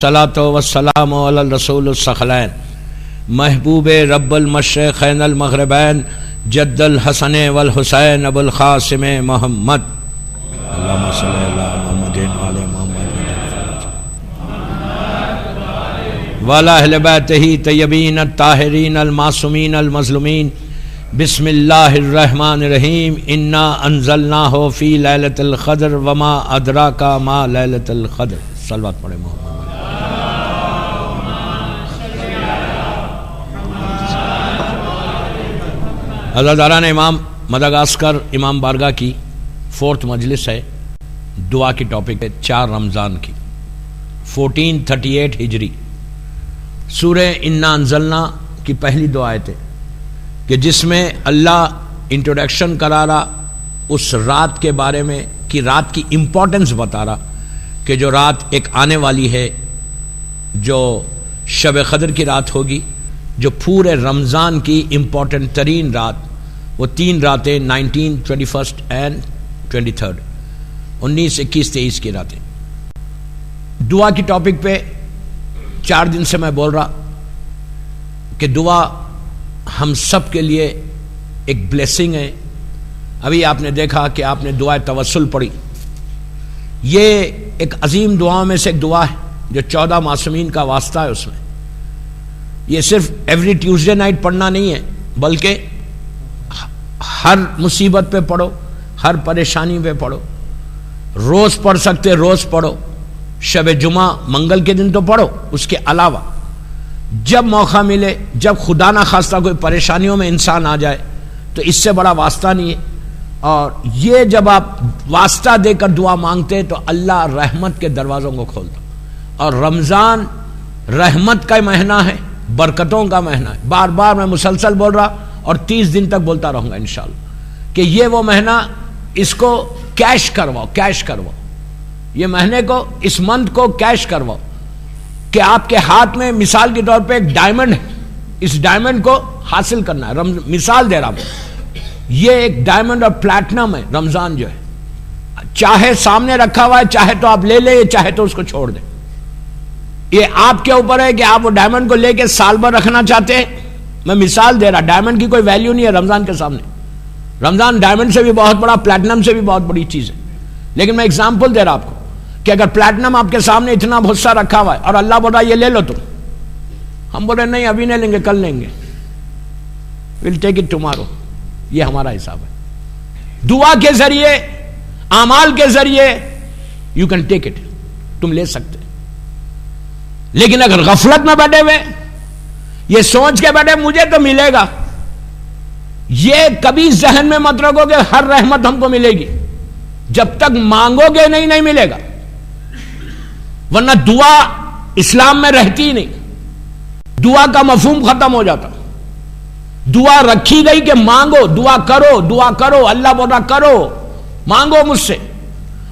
الصلاۃ والسلام علی الرسول الثقلین محبوب رب المشرقین المغربین جد الحسن والحسین ابو القاسم محمد اللہم صلی علی محمد وعلی محمد وعلی اہل بیتہ طیبین الطاہرین المعصومین المظلومین بسم اللہ الرحمن الرحیم انا انزلناہ فی لیلۃ القدر وما ادراک ما لیلۃ القدر. صلوات پڑھیں محمد. عزاداران امام مدغاسکر امام بارگاہ کی 4th مجلس ہے. دعا کی ٹاپک ہے 4 رمضان کی 1438 ہجری. سورہ انا انزلنا کی پہلی دو آیتیں کہ جس میں اللہ انٹروڈکشن کرا رہا اس رات کے بارے میں کہ رات کی امپورٹنس بتا رہا کہ جو رات ایک آنے والی ہے جو شب قدر کی رات ہوگی، جو پورے رمضان کی امپورٹنٹ ترین رات. وہ 3 راتیں 19, 21 اینڈ 23 19, 21, 23 کی راتیں. دعا کی ٹاپک پہ 4 دن سے میں بول رہا کہ دعا ہم سب کے لیے ایک بلیسنگ ہے. ابھی آپ نے دیکھا کہ آپ نے دعائے توسل پڑھی. یہ ایک عظیم دعاؤں میں سے ایک دعا ہے جو 14 معصومین کا واسطہ ہے. اس میں یہ صرف ایوری ٹیوزڈے نائٹ پڑھنا نہیں ہے بلکہ ہر مصیبت پہ پڑھو، ہر پریشانی پہ پڑھو. روز پڑھ سکتے روز پڑھو، شب جمعہ منگل کے دن تو پڑھو. اس کے علاوہ جب موقع ملے، جب خدا نہ خواستہ کوئی پریشانیوں میں انسان آ جائے تو اس سے بڑا واسطہ نہیں ہے. اور یہ جب آپ واسطہ دے کر دعا مانگتے تو اللہ رحمت کے دروازوں کو کھولتا. اور رمضان رحمت کا مہینہ ہے، برکتوں کا مہینہ ہے. بار بار میں مسلسل بول رہا اور 30 دن تک بولتا رہوں گا انشاءاللہ کہ یہ وہ مہینہ، اس کو کیش کرواؤ، کیش کرواؤ. یہ مہینے کو، اس منتھ کو کیش کرواؤ کہ آپ کے ہاتھ میں مثال کے طور پہ ایک ڈائمنڈ ہے. اس ڈائمنڈ کو حاصل کرنا ہے. مثال دے رہا ہوں، یہ ایک ڈائمنڈ اور پلیٹنم ہے رمضان جو ہے. چاہے سامنے رکھا ہوا ہے، چاہے تو آپ لے لیں، چاہے تو اس کو چھوڑ دیں. یہ آپ کے اوپر ہے کہ آپ وہ ڈائمنڈ کو لے کے سال بھر رکھنا چاہتے ہیں. میں مثال دے رہا، ڈائمنڈ کی کوئی ویلیو نہیں ہے رمضان کے سامنے. رمضان ڈائمنڈ سے بھی بہت بڑا، پلیٹنم سے بھی بہت بڑی چیز ہے. لیکن میں ایگزامپل دے رہا آپ کو کہ اگر پلیٹنم آپ کے سامنے اتنا بھوسا رکھا ہوا ہے اور اللہ بول رہا یہ لے لو تم، ہم بول رہے نہیں ابھی نہیں لیں گے، کل لیں گے، we'll take it tomorrow. یہ ہمارا حساب ہے. دعا کے ذریعے، اعمال کے ذریعے you can take it، تم لے سکتے. لیکن اگر غفلت میں بیٹھے ہوئے یہ سوچ کے بیٹھے مجھے تو ملے گا، یہ کبھی ذہن میں مت رکھو کہ ہر رحمت ہم کو ملے گی. جب تک مانگو گے نہیں ملے گا. ورنہ دعا اسلام میں رہتی ہی نہیں. دعا کا مفہوم ختم ہو جاتا. دعا رکھی گئی کہ مانگو، دعا کرو، دعا کرو. اللہ بول رہا کرو، مانگو مجھ سے.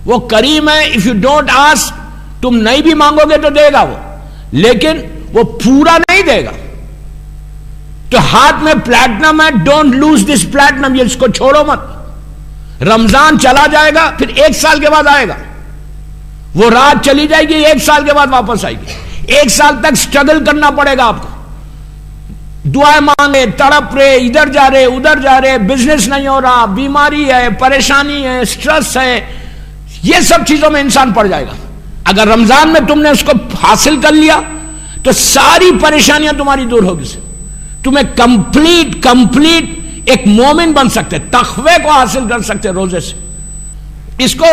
وہ کریم ہے. اف یو ڈونٹ آسک، تم نہیں بھی مانگو گے تو دے گا وہ، لیکن وہ پورا نہیں دے گا. تو ہاتھ میں پلیٹنم ہے، ڈونٹ لوز دس پلیٹنم. یہ اس کو چھوڑو مت. رمضان چلا جائے گا، پھر 1 سال کے بعد آئے گا. وہ رات چلی جائے گی، 1 سال کے بعد واپس آئے گی. 1 سال تک سٹرگل کرنا پڑے گا آپ کو. دعائیں مانگے، تڑپ رہے، ادھر جا رہے ادھر جا رہے، بزنس نہیں ہو رہا، بیماری ہے، پریشانی ہے، سٹریس ہے، یہ سب چیزوں میں انسان پڑ جائے گا. اگر رمضان میں تم نے اس کو حاصل کر لیا تو ساری پریشانیاں تمہاری دور ہوگی. تمہیں کمپلیٹ ایک مومن بن سکتے، تقوی کو حاصل کر سکتے روزے سے. اس کو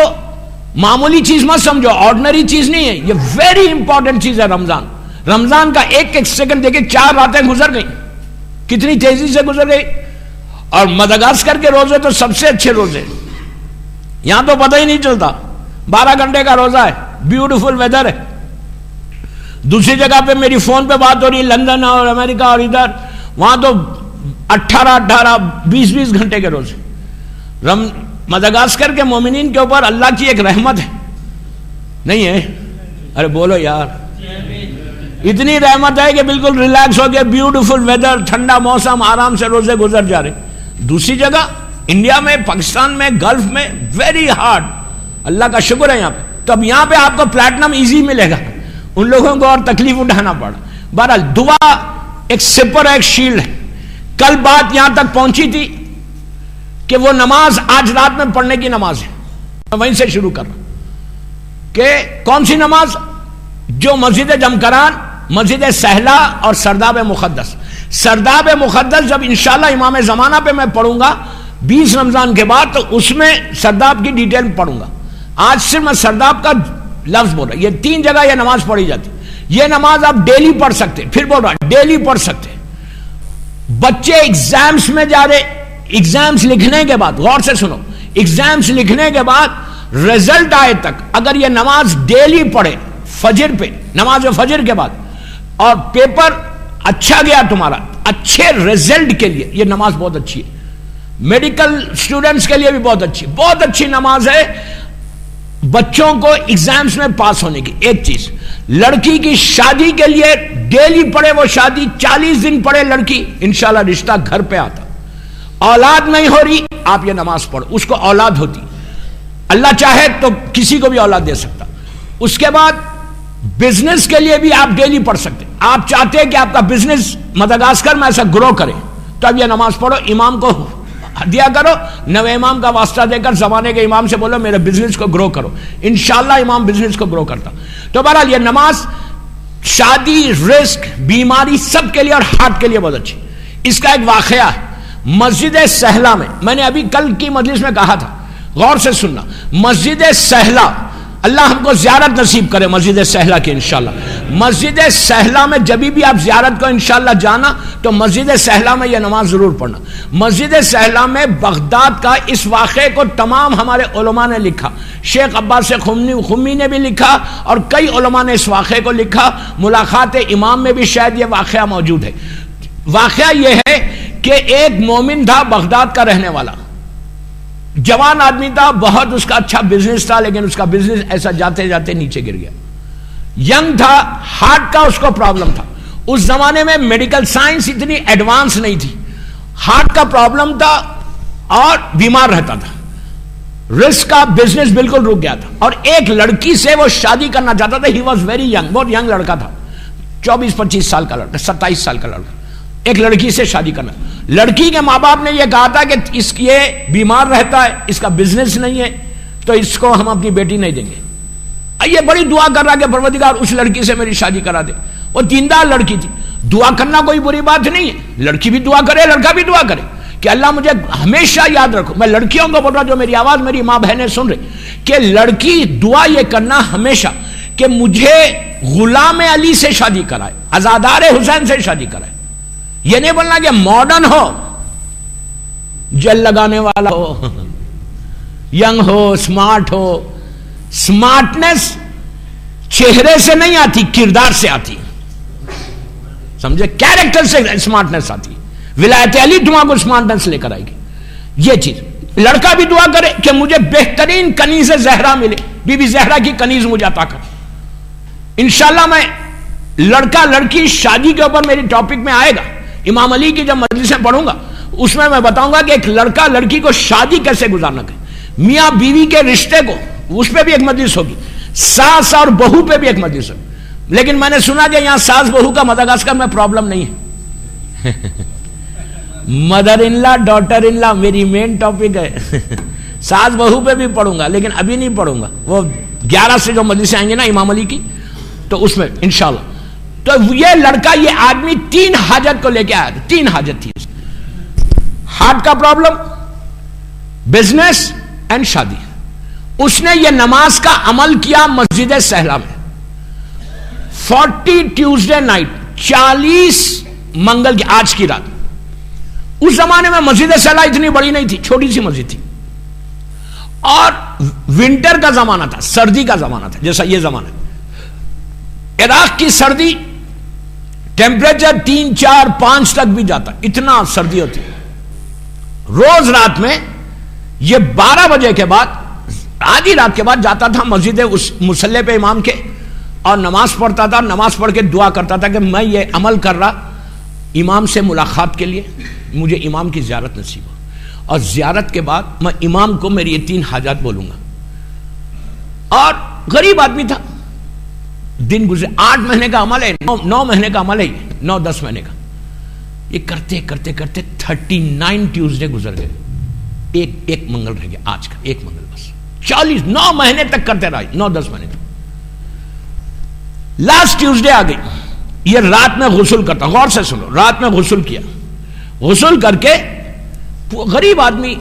معمولی چیز مت سمجھو، آرڈنری چیز نہیں ہے، یہ ویری امپورٹنٹ چیز ہے. رمضان کا ایک سیکنڈ دیکھیں، 4 راتیں گزر گئی، کتنی تیزی سے گزر گئی. اور مدغاسکر کے روزے تو سب سے اچھے روزے. یہاں تو پتہ ہی نہیں چلتا، 12 گھنٹے کا روزہ ہے، بیوٹیفل ویدر ہے. دوسری جگہ پہ میری فون پہ بات ہو رہی، لندن اور امریکہ اور ادھر، وہاں تو 18 20 گھنٹے کے روزے. مدغاسکر کے مومنین کے اوپر اللہ کی ایک رحمت ہے، نہیں ہے؟ ارے بولو یار. اتنی رحمت ہے کہ بالکل ریلیکس ہو گیا، بیوٹیفل ویدر، ٹھنڈا موسم، آرام سے روزے گزر جا رہے. دوسری جگہ انڈیا میں، پاکستان میں، گلف میں ویری ہارڈ. اللہ کا شکر ہے یہاں پہ. تو اب یہاں پہ آپ کو پلیٹنم ایزی ملے گا، ان لوگوں کو اور تکلیف اٹھانا پڑا. بہرحال دعا ایک سپر ایک شیلڈ ہے. کل بات یہاں تک پہنچی تھی کہ وہ نماز آج رات میں پڑھنے کی نماز ہے. میں وہیں سے شروع کر رہا ہوں کہ کون سی نماز؟ جو مسجد جمکران، مسجد سہلا اور سرداب مقدس. سرداب مقدس جب انشاءاللہ امام زمانہ پہ میں پڑھوں گا 20 رمضان کے بعد، تو اس میں سرداب کی ڈیٹیل پڑھوں گا. آج صرف میں سرداب کا لفظ بول رہا ہوں. یہ 3 جگہ یہ نماز پڑھی جاتی. یہ نماز آپ ڈیلی پڑھ سکتے. پھر بول رہا ڈیلی پڑھ سکتے. بچے ایگزامز میں جا رہے، ایگزامز لکھنے کے بعد، غور سے سنو، ایگزامز لکھنے کے بعد رزلٹ آئے تک اگر یہ نماز ڈیلی پڑھے فجر پہ، نماز فجر کے بعد، اور پیپر اچھا گیا تمہارا، اچھے رزلٹ کے لیے یہ نماز بہت اچھی ہے. میڈیکل سٹوڈنٹس کے لیے بھی بہت اچھی نماز ہے بچوں کو ایگزامز میں پاس ہونے کی. ایک چیز، لڑکی کی شادی کے لیے ڈیلی پڑھے وہ شادی، 40 دن پڑھے لڑکی، انشاءاللہ رشتہ گھر پہ آتا. اولاد نہیں ہو رہی، آپ یہ نماز پڑھو، اس کو اولاد ہوتی. اللہ چاہے تو کسی کو بھی اولاد دے سکتا. اس کے بعد بزنس کے لیے بھی آپ ڈیلی پڑھ سکتے. آپ چاہتے ہیں کہ آپ کا بزنس مدغاسکر میں ایسا گرو کرے، تو اب یہ نماز پڑھو. امام کو دیا کرو، نوے امام کا واسطہ دے کر زمانے کے امام سے بولو میرے بزنس کو گرو کرو. انشاءاللہ امام بزنس کو گرو کرتا. تو بہرحال یہ نماز شادی، رزق، بیماری سب کے لیے اور ہارٹ کے لیے بہت اچھی. اس کا ایک واقعہ ہے مسجد سہلا میں نے ابھی کل کی مجلس میں کہا تھا، غور سے سننا. مسجد سہلا، اللہ ہم کو زیارت نصیب کرے مسجد سہلا کی انشاءاللہ. مسجد سہلا میں جب بھی آپ زیارت کو انشاءاللہ جانا تو مسجد سہلا میں یہ نماز ضرور پڑھنا. مسجد سہلا میں بغداد کا اس واقعے کو تمام ہمارے علماء نے لکھا. شیخ عباس خمی نے بھی لکھا اور کئی علماء نے اس واقعے کو لکھا. ملاقات امام میں بھی شاید یہ واقعہ موجود ہے. واقعہ یہ ہے کہ ایک مومن تھا بغداد کا رہنے والا، جوان آدمی تھا، بہت اس کا اچھا بزنس تھا، لیکن اس کا بزنس ایسا جاتے جاتے نیچے گر گیا. ینگ تھا، ہارٹ کا اس کو پرابلم تھا. اس زمانے میں میڈیکل سائنس اتنی ایڈوانس نہیں تھی. ہارٹ کا پرابلم تھا اور بیمار رہتا تھا. رسک کا بزنس بالکل رک گیا تھا. اور ایک لڑکی سے وہ شادی کرنا چاہتا تھا. ہی واز ویری ینگ، بہت ینگ لڑکا تھا، 24-25 سال کا لڑکا، 27 سال کا لڑکا. ایک لڑکی سے شادی کرنا. لڑکی کے ماں باپ نے یہ کہا تھا کہ اس یہ بیمار رہتا ہے، اس کا بزنس نہیں ہے، تو اس کو ہم اپنی بیٹی نہیں دیں گے. یہ بڑی دعا کر رہا کہ پروردگار اس لڑکی سے میری شادی کرا دے. وہ دیندار لڑکی تھی. دعا کرنا کوئی بری بات نہیں ہے، لڑکی بھی دعا کرے، لڑکا بھی دعا کرے کہ اللہ مجھے ہمیشہ یاد رکھو. میں لڑکیوں کو بول رہا جو میری آواز میری ماں بہنیں سن رہی، کہ لڑکی دعا یہ کرنا ہمیشہ کہ مجھے غلام علی سے شادی کرائے، عزادار حسین سے شادی کرائے. یہ نہیں بولنا کہ ماڈرن ہو، جل لگانے والا ہو، ینگ ہو، سمارٹ ہو. سمارٹنس چہرے سے نہیں آتی، کردار سے آتی. سمجھے؟ کیریکٹر سے سمارٹنس آتی. ولایت علی تمہارے کو سمارٹنس لے کر آئے گی. یہ چیز لڑکا بھی دعا کرے کہ مجھے بہترین کنیز زہرا ملے، بی بی زہرا کی کنیز مجھے عطا کر. انشاءاللہ میں لڑکا لڑکی شادی کے اوپر میری ٹاپک میں آئے گا. امام علی کی جب مجلسیں پڑھوں گا اس میں بتاؤں گا کہ ایک لڑکا لڑکی کو شادی کیسے گزارنا ہے. میاں بیوی کے رشتے کو، اس پہ بھی ایک مجلس ہوگی. ساس اور بہو پہ بھی ایک مجلس ہوگی. لیکن میں نے سنا کہ یہاں ساس بہو کا مدغاسکر میں پرابلم نہیں ہے. Mother in law, daughter in لا میری مین ٹاپک ہے. ساس بہو پہ بھی پڑھوں گا لیکن ابھی نہیں پڑھوں گا. وہ 11 سے جو مجلسیں آئیں گے نا امام علی کی، تو اس میں انشاءاللہ. تو یہ لڑکا، یہ آدمی 3 حاجت کو لے کے آیا تھا. 3 حاجت تھی، ہارٹ کا پرابلم، بزنس اینڈ شادی. اس نے یہ نماز کا عمل کیا مسجد سہلا میں. 40 ٹیوزڈے نائٹ، 40 منگل کی، آج کی رات. اس زمانے میں مسجد سہلا اتنی بڑی نہیں تھی، چھوٹی سی مسجد تھی. اور ونٹر کا زمانہ تھا، سردی کا زمانہ تھا، جیسا یہ زمانہ ہے. عراق کی سردی ٹیمپریچر 3, 4, 5 تک بھی جاتا، اتنا سردی ہوتی. روز رات میں یہ 12 بجے کے بعد، آدھی رات کے بعد جاتا تھا مسجد اس مصلی پہ امام کے، اور نماز پڑھتا تھا. نماز پڑھ کے دعا کرتا تھا کہ میں یہ عمل کر رہا امام سے ملاقات کے لیے، مجھے امام کی زیارت نصیب ہو، اور زیارت کے بعد میں امام کو میری یہ 3 حاجات بولوں گا. اور غریب آدمی تھا، دن گزرے، 8 مہینے کا عمل ہے، 9 مہینے کا عمل ہے، 9-10 مہینے کا. یہ کرتے کرتے کرتے 39 ٹیوزڈے گزر گئے. ایک منگل رہ گیا، آج کا ایک منگل بس. 9 مہینے تک کرتے رہے، 9-10 مہینے تک. لاسٹ ٹیوزڈے آ گئی. یہ رات میں غسل کرتا، غور سے سنو، رات میں غسل کیا. غسل کر کے غریب آدمی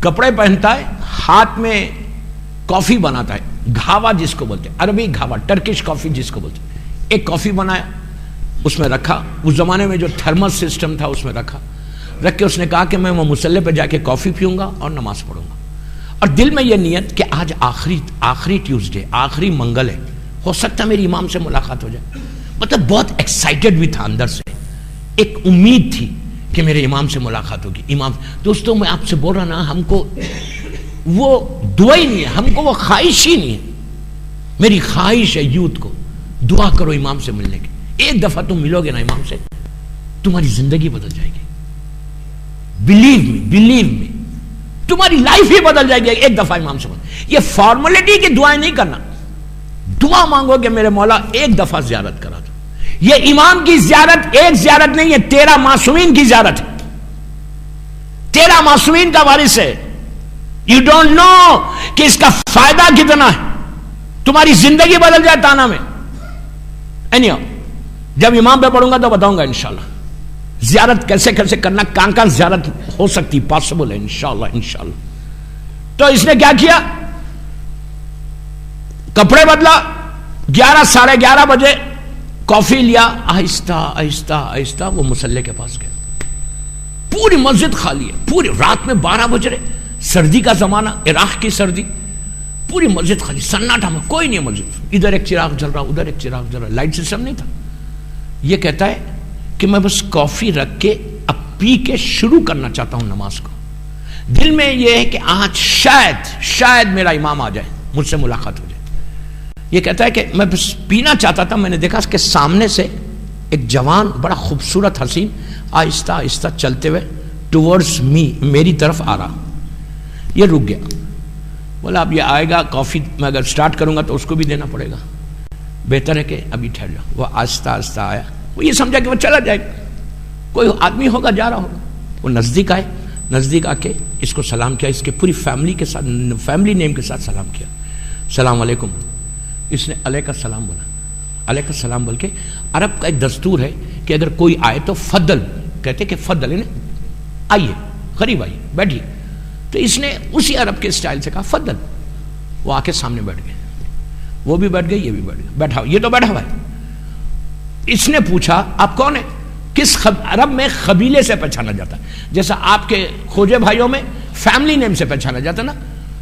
کپڑے پہنتا ہے، ہاتھ میں کافی بناتا ہے، گھاوا جس کو بولتے ہیں، عربی گھاوا، ٹرکش کافی جس کو بولتے ہیں. ایک کافی بنایا، اس میں رکھا. اس زمانے میں جو تھرمس سسٹم تھا اس میں رکھا. رکھ کے اس نے کہا کہ میں وہ مصلی پہ جا کے کافی پیوں گا اور نماز پڑھوں گا. اور دل میں یہ نیت کہ آج آخری ٹیوزڈے، آخری منگل ہے، ہو سکتا ہے میری امام سے ملاقات ہو جائے. مطلب بہت ایکسائٹڈ بھی تھا اندر سے، ایک امید تھی کہ میرے امام سے ملاقات ہوگی. امام دوستوں میں آپ سے بول رہا نا، ہم کو وہ دعا ہی نہیں ہے، ہم کو وہ خواہش ہی نہیں ہے. میری خواہش ہے یوتھ کو، دعا کرو امام سے ملنے کی. ایک دفعہ تم ملو گے نا امام سے، تمہاری زندگی بدل جائے گی. بلیو می تمہاری لائف ہی بدل جائے گی ایک دفعہ امام سے ملو. یہ فارملٹی کی دعائیں نہیں کرنا، دعا مانگو کہ میرے مولا ایک دفعہ زیارت کرا دو. یہ امام کی زیارت ایک زیارت نہیں ہے، 13 معصومین کی زیارت ہے. 13 معصومین کا وارث ہے. یو ڈونٹ نو کہ اس کا فائدہ کتنا ہے. تمہاری زندگی بدل جائے تانا میں. جب امام پہ پڑھوں گا تو بتاؤں گا انشاءاللہ زیارت کیسے کیسے کرنا، کہاں زیارت ہو سکتی، پاسبل ہے انشاءاللہ. تو اس نے کیا کیا، کپڑے بدلا، 11-11:30 بجے کافی لیا، آہستہ آہستہ آہستہ وہ مصلی کے پاس گئے. پوری مسجد خالی ہے، پوری رات میں 12 بج رہے، سردی کا زمانہ، عراق کی سردی، پوری مسجد خالی، سناٹا میں، کوئی نہیں ہے مسجد. ادھر ایک چراغ جل رہا، ادھر ایک چراغ جل رہا، لائٹ سسٹم نہیں تھا. یہ کہتا ہے کہ میں بس کافی رکھ کے اب پی کے شروع کرنا چاہتا ہوں نماز کو. دل میں یہ ہے کہ آج شاید میرا امام آ جائے، مجھ سے ملاقات ہو جائے. یہ کہتا ہے کہ میں بس پینا چاہتا تھا. میں نے دیکھا کہ سامنے سے ایک جوان بڑا خوبصورت حسین آہستہ آہستہ چلتے ہوئے ٹورڈز میری طرف آ رہا. یہ رک گیا. بولا اب یہ آئے گا، کافی میں اگر سٹارٹ کروں گا تو اس کو بھی دینا پڑے گا، بہتر ہے کہ ابھی ٹھہر جاؤ. وہ آہستہ آہستہ آیا. وہ یہ سمجھا کہ وہ چلا جائے گا، کوئی آدمی ہوگا جا رہا ہوگا. وہ نزدیک آئے، نزدیک آ کے اس کو سلام کیا، اس کے پوری فیملی کے ساتھ، فیملی نیم کے ساتھ سلام کیا. السلام علیکم. اس نے علیہ السلام بولا. علیہ السلام بول کے عرب کا ایک دستور ہے کہ اگر کوئی آئے تو فضل کہتے کہ فضل ہے، آئیے قریب آئیے بیٹھیے. تو اس نے اسی عرب کے اسٹائل سے کہا فضل. وہ آ کے سامنے بیٹھ گئے، وہ بھی بیٹھ گئے، یہ بھی بیٹھ گئے. بیٹھا، یہ تو بیٹھا ہوا ہے. اس نے پوچھا آپ کون ہیں؟ کس عرب میں قبیلے سے پہچانا جاتا ہے، جیسا آپ کے کھوجے بھائیوں میں فیملی نیم سے پہچانا جاتا نا.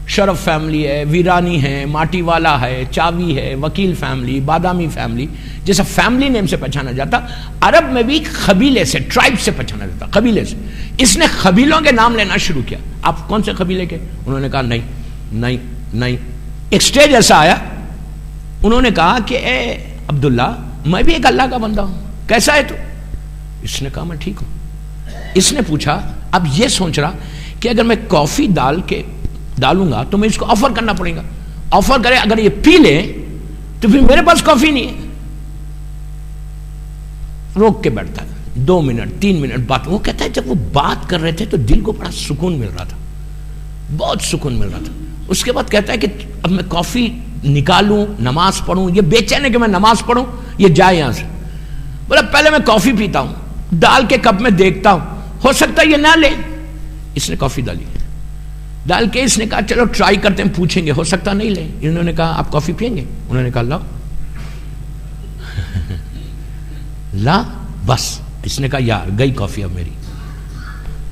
شرف فیملی ہے، ویرانی ہے، ماٹی والا ہے، چاوی ہے، وکیل فیملی، بادامی فیملی، جیسا فیملی نیم سے پہچانا جاتا، عرب میں بھی قبیلے سے، ٹرائب سے پہچانا جاتا، قبیلے سے. اس نے قبیلوں کے نام لینا شروع کیا. آپ کون سے قبیلے کے؟ انہوں نے کہا نہیں. ایک سٹیج ایسا آیا، انہوں نے کہا کہ اے عبداللہ میں بھی ایک اللہ کا بندہ ہوں، کیسا ہے تو؟ اس نے کہا میں ٹھیک ہوں. اس نے پوچھا اب یہ سوچ رہا کہ اگر میں کافی ڈالوں گا تو میں اس کو آفر کرنا پڑے گا. آفر کرے اگر یہ پی لے تو پھر میرے پاس کافی نہیں ہے. روک کے بیٹھتا ہے 2 منٹ 3 منٹ بات. وہ کہتا ہے جب وہ بات کر رہے تھے تو دل کو بڑا سکون مل رہا تھا، بہت سکون مل رہا تھا. اس کے بعد کہتا ہے کہ اب میں کافی نکالوں، نماز پڑھوں. یہ بے چین ہے کہ میں نماز پڑھوں، یہ جائے یہاں سے. بولا پہلے میں کافی پیتا ہوں، ڈال کے کپ میں دیکھتا ہوں، ہو سکتا ہے یہ نہ لے. اس نے کافی ڈال کے اس نے کہا چلو ٹرائی کرتے ہیں، پوچھیں گے، ہو سکتا نہیں لے. انہوں نے کہا آپ کافی پئیں گے؟ انہوں نے کہا لا لا بس. اس نے کہا یار گئی کافی اب میری.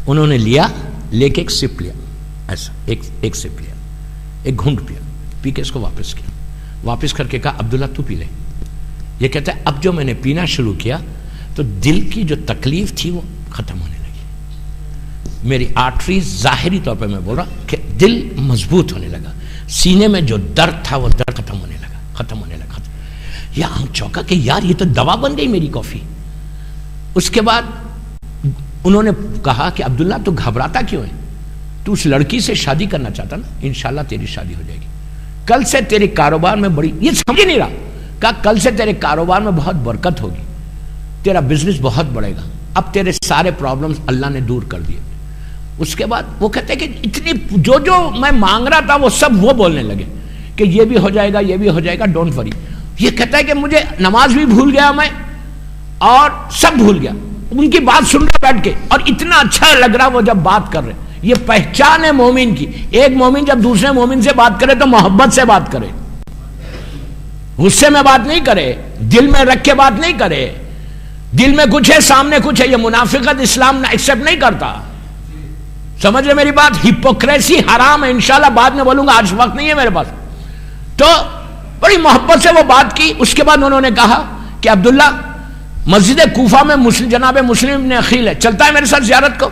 انہوں نے لیا، لے کے ایک سپ لیا، ایسا ایک سپ لیا، ایک گھونٹ پیا، پی کے اس کو واپس کیا. واپس کر کے کہا عبداللہ تو پی لے. یہ کہتا ہے اب جو میں نے پینا شروع کیا تو دل کی جو تکلیف تھی وہ ختم ہونے لگی. میری آرٹری ظاہری طور پہ میں بول رہا کہ دل مضبوط ہونے لگا، سینے میں جو درد تھا وہ درد ختم ہونے لگا. یا ہم چوکا کہ یار یہ تو دوا بن گئی میری کافی. اس کے بعد انہوں نے کہا کہ عبداللہ تو گھبراتا کیوں ہے؟ تو اس لڑکی سے شادی کرنا چاہتا نا، انشاءاللہ تیری شادی ہو جائے گی. کل سے تیرے کاروبار میں بڑی، یہ سمجھ نہیں رہا کہا کل سے تیرے کاروبار میں بہت برکت ہوگی، تیرا بزنس بہت بڑھے گا، اب تیرے سارے پرابلمز اللہ نے دور کر دیے۔ اس کے بعد وہ کہتے ہیں کہ اتنی جو میں مانگ رہا تھا وہ سب وہ بولنے لگے کہ یہ بھی ہو جائے گا، یہ بھی ہو جائے گا، ڈونٹ وری۔ یہ کہتا ہے کہ مجھے نماز بھی بھول گیا میں اور سب بھول گیا، ان کی بات سن رہا بیٹھ کے، اور اتنا اچھا لگ رہا وہ جب بات کر رہے۔ یہ پہچان ہے مومن کی، ایک مومن جب دوسرے مومن سے بات کرے تو محبت سے بات کرے، غصے میں بات نہیں کرے، دل میں رکھ کے بات نہیں کرے، دل میں کچھ ہے سامنے کچھ ہے۔ یہ منافقت اسلام ایکسپٹ نہیں کرتا، سمجھ رہے میری بات؟ ہپوکریسی حرام ہے، انشاءاللہ بعد میں بولوں گا، آج وقت نہیں ہے میرے پاس۔ تو بڑی محبت سے وہ بات کی۔ اس کے بعد انہوں نے کہا کہ عبداللہ مسجد کوفہ میں جناب مسلم ابن عقیل ہے، چلتا ہے میرے ساتھ زیارت کو؟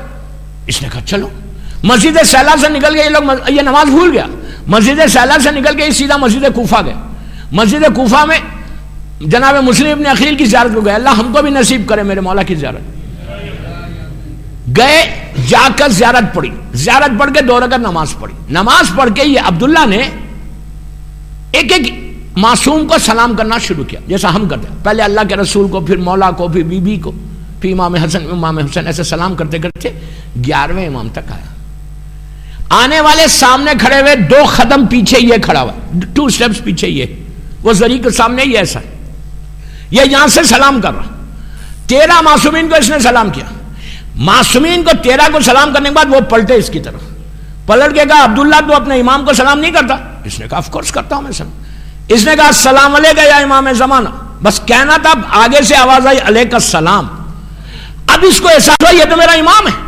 اس نے کہا چلو۔ مسجد سیلا سے نکل گئے یہ لوگ، یہ نماز بھول گیا، مسجد سیلا سے نکل کے سیدھا مسجد کوفہ گئے۔ مسجد کوفہ میں جناب مسلم ابن عقیل کی زیارت کو گئے، اللہ ہم کو بھی نصیب کرے میرے مولا کی زیارت۔ گئے، جا کر زیارت پڑھی، زیارت پڑھ کے 2 رکعت نماز پڑھی۔ نماز پڑھ کے یہ عبداللہ نے ایک ایک معصوم کو سلام کرنا شروع کیا، جیسا ہم کرتے ہیں، پہلے اللہ کے رسول کو، پھر مولا کو، پھر بی بی کو، پھر امام حسن امام حسین، ایسے سلام کرتے کرتے 11ویں امام تک آیا۔ آنے والے سامنے کھڑے ہوئے 2 قدم پیچھے یہ کھڑا ہوا، 2 سٹیپس پیچھے یہ، وہ ذریع کے سامنے یہ ایسا ہے، یہ یہاں سے سلام کر رہا۔ 13 معصومین کو اس نے سلام کیا۔ معصومین کو 13 کو سلام کرنے کے بعد وہ پلٹے اس کی طرف، پلٹ کے کہا عبداللہ تو اپنے امام کو سلام نہیں کرتا؟ اس نے کہا آف کورس کرتا ہوں میں سلام۔ اس نے کہا السلام علیکہ یا امام زمانہ، بس کہنا تھا، آگے سے آواز آئی علیکہ السلام۔ اب اس کو احساس ہوا یہ تو میرا امام ہے۔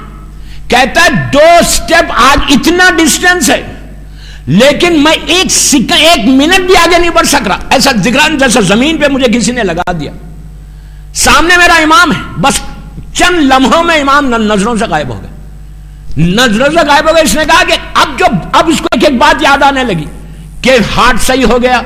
کہتا ہے 2 سٹیپ آج اتنا ڈسٹینس ہے لیکن میں ایک منٹ بھی آگے نہیں بڑھ سک رہا، ایسا ذکران جیسا زمین پہ مجھے کسی نے لگا دیا، سامنے میرا امام ہے، بس چند لمحوں میں امام نظروں سے غائب ہو گئے، نظروں سے غائب ہو گئے۔ اس نے کہا کہ اب اس کو ایک بات یاد آنے لگی کہ ہارٹ صحیح ہو گیا،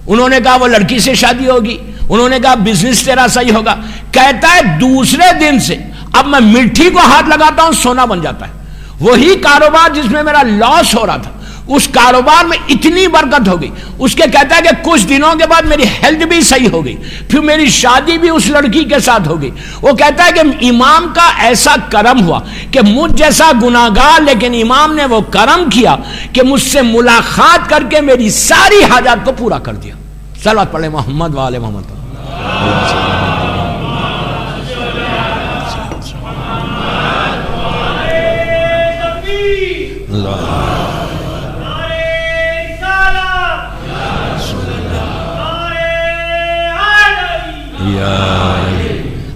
انہوں نے کہا وہ لڑکی سے شادی ہوگی، انہوں نے کہا بزنس تیرا صحیح ہوگا۔ کہتا ہے دوسرے دن سے اب میں مٹھی کو ہاتھ لگاتا ہوں سونا بن جاتا ہے۔ وہی کاروبار جس میں میرا لاس ہو رہا تھا، اس کاروبار میں اتنی برکت ہو گئی۔ اس کے کہتا ہے کہ کچھ دنوں کے بعد میری ہیلتھ بھی صحیح ہو گئی، پھر میری شادی بھی اس لڑکی کے ساتھ ہو گئی۔ وہ کہتا ہے کہ امام کا ایسا کرم ہوا کہ مجھ جیسا گناہگار، لیکن امام نے وہ کرم کیا کہ مجھ سے ملاقات کر کے میری ساری حاجات کو پورا کر دیا۔ صلوات پڑھیں محمد و آل محمد۔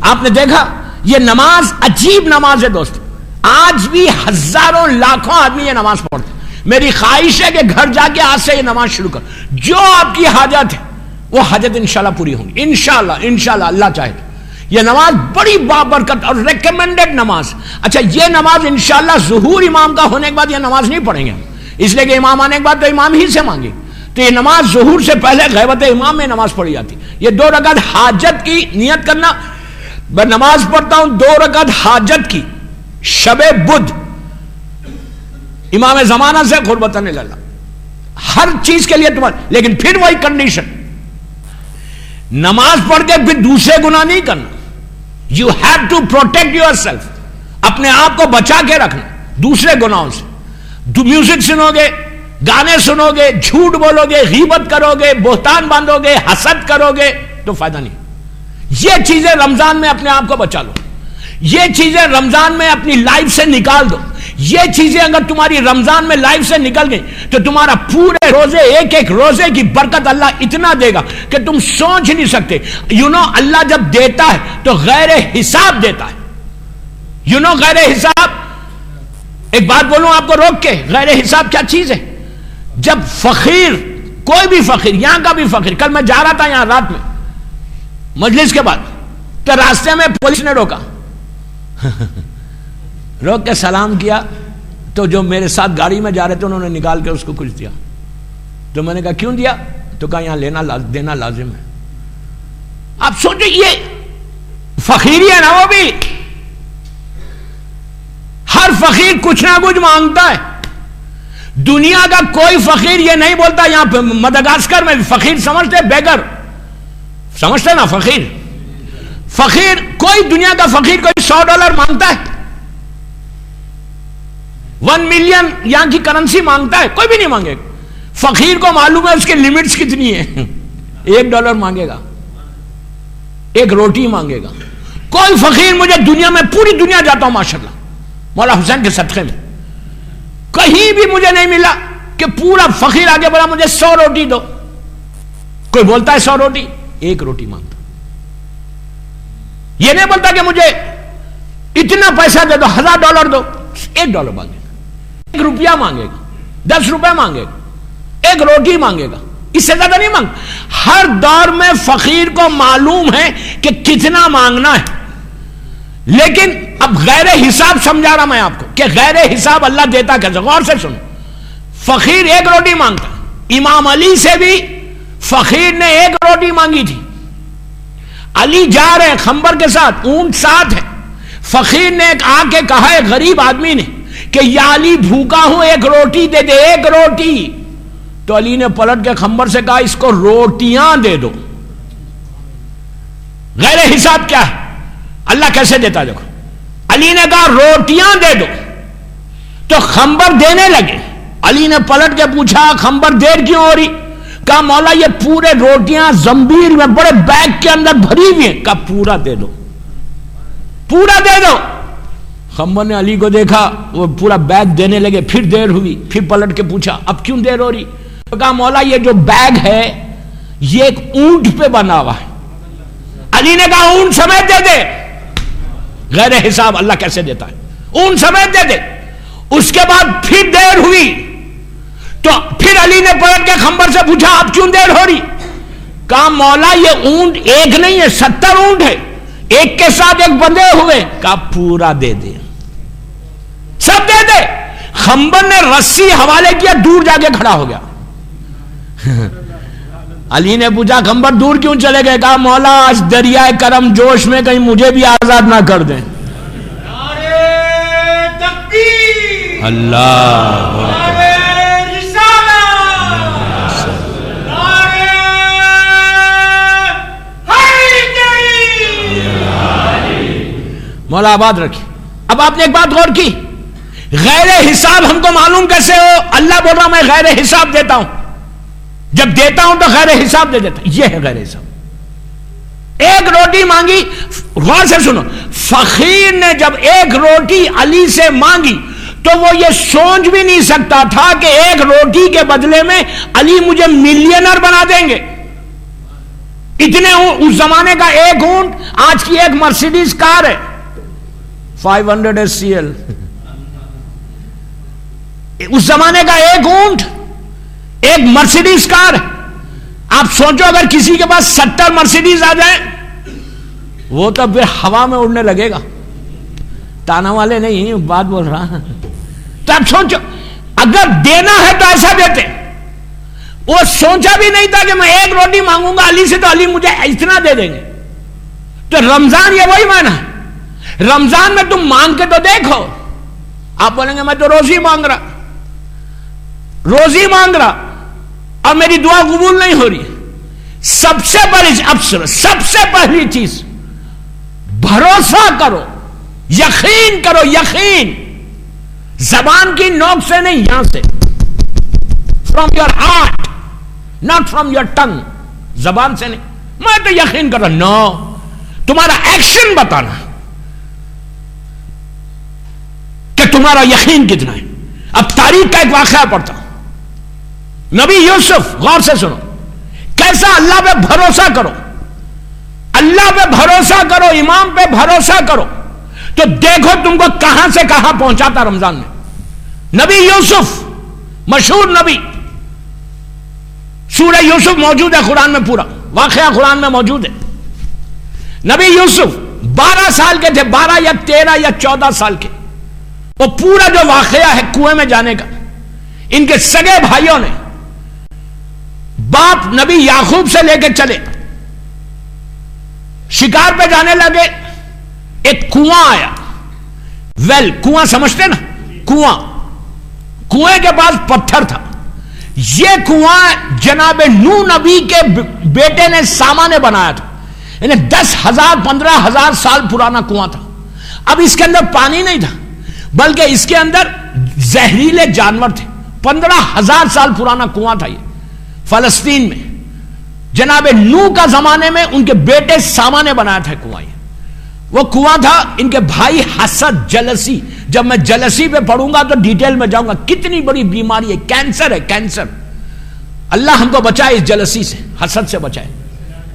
آپ نے دیکھا یہ نماز عجیب نماز ہے دوست، آج بھی ہزاروں لاکھوں آدمی یہ نماز پڑھتے ہیں۔ میری خواہش ہے کہ گھر جا کے آج سے یہ نماز شروع کر، جو آپ کی حاجت ہے وہ حاجت انشاءاللہ پوری ہوں گی، انشاءاللہ اللہ چاہے تو۔ یہ نماز بڑی بابرکت اور ریکمینڈڈ نماز۔ اچھا یہ نماز انشاءاللہ ظہور امام کا ہونے کے بعد یہ نماز نہیں پڑھیں گے ہم، اس لیے کہ امام آنے کے بعد تو امام ہی سے مانگے، تو یہ نماز ظہور سے پہلے غیبت امام میں نماز پڑھی جاتی۔ یہ 2 رکعت حاجت کی نیت کرنا، میں نماز پڑھتا ہوں 2 رکعت حاجت کی شب بدھ، امام زمانہ سے قربتاً اللہ، ہر چیز کے لیے تمہارا، لیکن پھر وہی کنڈیشن، نماز پڑھ کے پھر دوسرے گناہ نہیں کرنا۔ You have to protect yourself, اپنے آپ کو بچا کے رکھنا دوسرے گناہوں سے۔ میوزک سنو گے، گانے سنو گے، جھوٹ بولو گے، غیبت کرو گے، بہتان باندھو گے، حسد کرو گے تو فائدہ نہیں۔ یہ چیزیں رمضان میں اپنے آپ کو بچا لو، یہ چیزیں رمضان میں اپنی لائف سے نکال دو۔ یہ چیزیں اگر تمہاری رمضان میں لائف سے نکل گئی تو تمہارا پورے روزے، ایک روزے کی برکت اللہ اتنا دے گا کہ تم سوچ نہیں سکتے۔ اللہ جب دیتا ہے تو غیر حساب دیتا ہے، غیر حساب۔ ایک بات بولوں آپ کو روک کے، غیر حساب کیا چیز ہے؟ جب فقیر، کوئی بھی فقیر، یہاں کا بھی فقیر، کل میں جا رہا تھا یہاں رات میں مجلس کے بعد، تو راستے میں پولیس نے روکا، روک کے سلام کیا، تو جو میرے ساتھ گاڑی میں جا رہے تھے انہوں نے نکال کے اس کو کچھ دیا، تو میں نے کہا کیوں دیا؟ تو کہا یہاں دینا لازم ہے۔ آپ سوچیں یہ فقیری ہے نا، وہ بھی ہر فقیر کچھ نہ کچھ مانگتا ہے۔ دنیا کا کوئی فقیر یہ نہیں بولتا، یہاں پہ مدغاسکر میں فقیر سمجھتے بیگر، سمجھتے نا فقیر؟ فقیر کوئی دنیا کا فقیر کوئی $100 مانگتا ہے؟ 1 ملین یہاں کی کرنسی مانگتا ہے؟ کوئی بھی نہیں مانگے گا. فقیر کو معلوم ہے اس کی لمٹس کتنی ہے. $1 مانگے گا, 1 روٹی مانگے گا. کوئی فقیر, مجھے دنیا میں پوری دنیا جاتا ہوں ماشاءاللہ مولا حسین کے صدقے میں, کہیں بھی مجھے نہیں ملا کہ پورا فقیر آگے بڑھا مجھے 100 روٹی دو. کوئی بولتا ہے 100 روٹی, 1 روٹی مانگتا. یہ نہیں بولتا کہ مجھے اتنا پیسہ دے دو, $1000 دو. $1 مانگے گا, 1 روپیہ مانگے گا, 10 روپے مانگے گا, 1 روٹی مانگے گا, اس سے زیادہ نہیں مانگ. ہر دور میں فقیر کو معلوم ہے کہ کتنا مانگنا ہے. لیکن اب غیر حساب سمجھا رہا میں آپ کو کہ غیر حساب اللہ دیتا کیسے. غور سے سنو, فقیر 1 روٹی مانگتا. امام علی سے بھی فقیر نے 1 روٹی مانگی تھی. علی جا رہے ہیں خنبر کے ساتھ, اونٹ ساتھ ہے. فقیر نے آ کے کہا ہے غریب آدمی نے کہ یا علی بھوکا ہوں, 1 روٹی دے دے, 1 روٹی. تو علی نے پلٹ کے خنبر سے کہا اس کو روٹیاں دے دو. غیر حساب کیا ہے, اللہ کیسے دیتا دیکھو. علی نے کہا روٹیاں دے دو, تو خنبر دینے لگے. علی نے پلٹ کے پوچھا خنبر دیر کیوں ہو رہی؟ کہا مولا یہ پورے روٹیاں زنبیل میں بڑے بیگ کے اندر بھری ہوئی ہیں. کہا پورا دے دو, پورا دے دو. خنبر نے علی کو دیکھا, وہ پورا بیگ دینے لگے. پھر دیر ہوئی, پھر پلٹ کے پوچھا اب کیوں دیر ہو رہی؟ کہا مولا یہ جو بیگ ہے یہ ایک اونٹ پہ بنا ہوا ہے. علی نے کہا اونٹ سمیت دے دے. غیر حساب اللہ کیسے دیتا ہے, اونٹ سمیت دے دے. اس کے بعد پھر دیر ہوئی تو پھر علی نے پلٹ کے خنبر سے پوچھا اب کیوں دیر ہو رہی؟ کہا مولا یہ اونٹ ایک نہیں ہے, 70 اونٹ ہے, ایک کے ساتھ ایک بندھے ہوئے. کہا پورا دے دے, سب دے دے. خنبر نے رسی حوالے کیا, دور جا کے کھڑا ہو گیا. علی نے پوچھا خنبر دور کیوں چلے گئے؟ کہا مولا آج دریائے کرم جوش میں کہیں مجھے بھی آزاد نہ کر دیں. اللہ مولا آباد رکھے. اب آپ نے ایک بات غور کی, غیر حساب ہم کو معلوم کیسے ہو؟ اللہ بول رہا میں غیر حساب دیتا ہوں, جب دیتا ہوں تو غیر حساب دے دیتا. یہ ہے غیر حساب. 1 روٹی مانگی. غور سے سنو, فقیر نے جب 1 روٹی علی سے مانگی تو وہ یہ سوچ بھی نہیں سکتا تھا کہ 1 روٹی کے بدلے میں علی مجھے ملینر بنا دیں گے. اتنے اس زمانے کا 1 اونٹ آج کی 1 مرسیڈیز کار ہے, 500 SCL. اس زمانے کا 1 اونٹ 1 مرسیڈیز کار. آپ سوچو اگر کسی کے پاس 70 مرسیڈیز آ جائیں وہ تو پھر ہوا میں اڑنے لگے گا. تانا والے نہیں, بات بول رہا. تو آپ سوچو اگر دینا ہے تو ایسا دیتے. وہ سوچا بھی نہیں تھا کہ میں 1 روٹی مانگوں گا علی سے تو علی مجھے اتنا دے دیں گے. تو رمضان یہ وہی معنی ہے. رمضان میں تم مانگ کے تو دیکھو. آپ بولیں گے میں تو روزی مانگ رہا, روزی مانگ رہا اور میری دعا قبول نہیں ہو رہی. سب سے بڑی افسر, سب سے پہلی چیز بھروسہ کرو, یقین کرو. یقین زبان کی نوک سے نہیں, یہاں سے, from your heart, not from your tongue. زبان سے نہیں میں تو یقین کر رہا. نو, تمہارا ایکشن بتانا کہ تمہارا یقین کتنا ہے. اب تاریخ کا ایک واقعہ پڑھتا ہوں. نبی یوسف, غور سے سنو, کیسا اللہ پہ بھروسہ کرو, اللہ پہ بھروسہ کرو, امام پہ بھروسہ کرو تو دیکھو تم کو کہاں سے کہاں پہنچاتا رمضان میں. نبی یوسف مشہور نبی, سورہ یوسف موجود ہے قرآن میں, پورا واقعہ قرآن میں موجود ہے. نبی یوسف 12 سال کے تھے, 12 یا 13 یا 14 سال کے. وہ پورا جو واقعہ ہے کنویں میں جانے کا, ان کے سگے بھائیوں نے باپ نبی یعقوب سے لے کے چلے, شکار پہ جانے لگے. ایک کنواں آیا, ویل, کنواں سمجھتے نا, کنواں, کنویں کے پاس پتھر تھا. یہ کنواں جناب نوح نبی کے بیٹے نے ساما نے بنایا تھا. یعنی 10,000 15,000 سال پرانا کنواں تھا. اب اس کے اندر پانی نہیں تھا بلکہ اس کے اندر زہریلے جانور تھے. 15,000 سال پرانا کنواں تھا یہ فلسطین میں. جناب نوح کا زمانے میں ان کے بیٹے ساما نے بنایا تھا کنواں. وہ کنواں تھا ان کے بھائی حسد جلسی. جب میں جلسی پہ پڑھوں گا تو ڈیٹیل میں جاؤں گا. کتنی بڑی بیماری ہے, کینسر ہے, کینسر. اللہ ہم کو بچائے اس جلسی سے, حسد سے بچائے.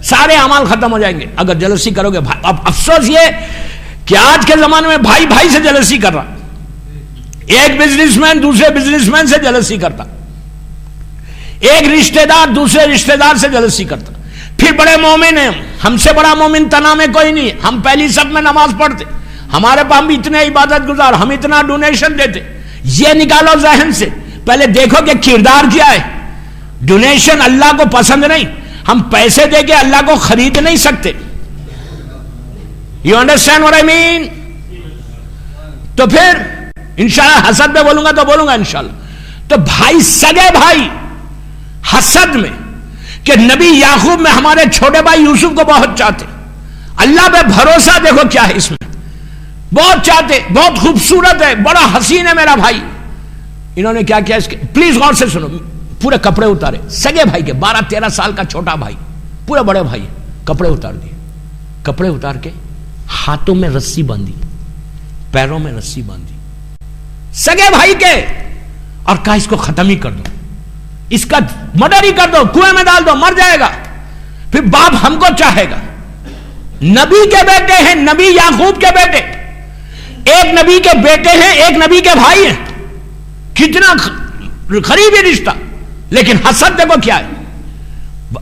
سارے اعمال ختم ہو جائیں گے اگر جلسی کرو گے. اب افسوس یہ کہ آج کے زمانے میں بھائی بھائی سے جلسی کر رہا. ایک بزنس مین دوسرے بزنس مین سے جلسی کرتا, ایک رشتہ دار دوسرے رشتہ دار سے جلسی کرتا. پھر بڑے مومن ہیں, ہم سے بڑا مومن تنا میں کوئی نہیں. ہم پہلی صف میں نماز پڑھتے, ہمارے پاس ہم اتنے عبادت گزار, ہم اتنا ڈونیشن دیتے. یہ نکالو ذہن سے, پہلے دیکھو کہ کردار کیا ہے. ڈونیشن اللہ کو پسند نہیں. ہم پیسے دے کے اللہ کو خرید نہیں سکتے. یو انڈرسٹینڈ واٹ آئی مین؟ تو پھر انشاءاللہ حسد میں بولوں گا تو بولوں گا انشاءاللہ. تو بھائی, سگے بھائی حسد میں کہ نبی یعقوب میں ہمارے چھوٹے بھائی یوسف کو بہت چاہتے. اللہ پہ بھروسہ دیکھو کیا ہے اس میں, بہت چاہتے, بہت خوبصورت ہے, بڑا حسین ہے میرا بھائی. انہوں نے کیا کیا اس کے, پلیز غور سے سنو. پورے کپڑے اتارے سگے بھائی کے, 12-13 سال کا چھوٹا بھائی, پورے بڑے بھائی, کپڑے اتار دیے. کپڑے اتار کے ہاتھوں میں رسی باندھی, پیروں میں رسی باندھی سگے بھائی کے, اور کہا اس کو ختم ہی کر دو, اس کا مرڈر ہی کر دو, کنویں میں ڈال دو, مر جائے گا. پھر باپ ہم کو چاہے گا. نبی کے بیٹے ہیں, نبی یعقوب کے بیٹے, ایک نبی کے بیٹے ہیں, ایک نبی کے بھائی ہیں. کتنا قریبی رشتہ. لیکن حسد دیکھو کیا ہے.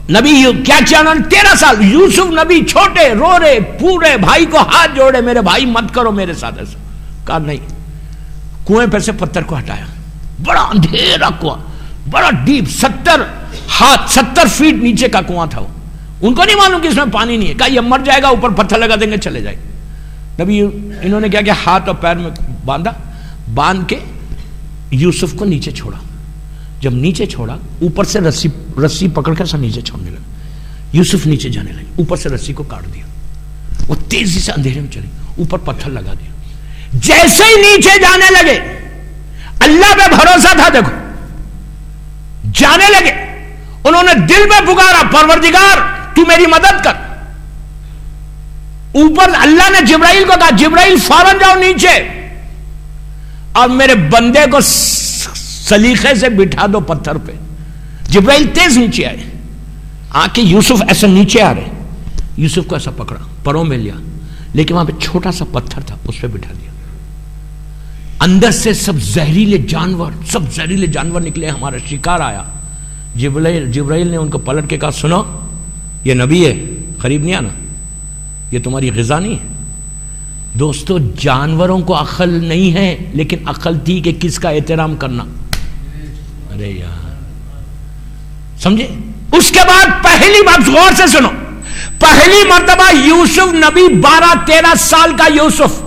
نبی کیا کیا انہوں نے, 13 سال یوسف نبی چھوٹے رو رہے, پورے بھائی کو ہاتھ جوڑے, میرے بھائی مت کرو میرے ساتھ ایسا. کہا نہیں. کنویں پر سے پتھر کو ہٹایا, بڑا اندھیرا کنواں, بڑا ڈیپ, 70 فیٹ نیچے کا کنواں تھا. وہ ان کو نہیں معلوم کہ اس میں پانی نہیں ہے. کہا یہ مر جائے گا, اوپر پتھر لگا دیں گے چلے جائے. نبی انہوں نے کیا کیا, ہاتھ اور پیر میں باندھا, باندھ کے یوسف کو نیچے چھوڑا. جب نیچے چھوڑا, اوپر سے رسی پکڑ کر سب نیچے چھوڑنے لگا. یوسف نیچے جانے لگے, اوپر سے رسی کو کاٹ دیا. وہ تیزی سے اندھیرے میں چلی, اوپر پتھر لگا دیا. جیسے ہی نیچے جانے لگے, اللہ پہ بھروسہ تھا دیکھو, جانے لگے. انہوں نے دل میں پکارا, پروردگار تو میری مدد کر. اوپر اللہ نے جبرائیل کو کہا, جبرائیل فوراً جاؤ نیچے اور میرے بندے کو سلیقے سے بٹھا دو پتھر پہ. جبرائیل تیز نیچے آئے, آ کے یوسف ایسا نیچے آ رہے, یوسف کو ایسا پکڑا, پروں میں لیا, لیکن وہاں پہ چھوٹا سا پتھر تھا, اس پہ بٹھا دیا. اندر سے سب زہریلے جانور نکلے, ہمارا شکار آیا. جبرائیل نے ان کو پلٹ کے کہا, سنو یہ نبی ہے, قریب نہیں آنا, یہ تمہاری غذا نہیں ہے. دوستو جانوروں کو عقل نہیں ہے, لیکن عقل تھی کہ کس کا احترام کرنا. ارے یار سمجھے. اس کے بعد پہلی بات غور سے سنو, پہلی مرتبہ یوسف نبی 12-13 سال کا یوسف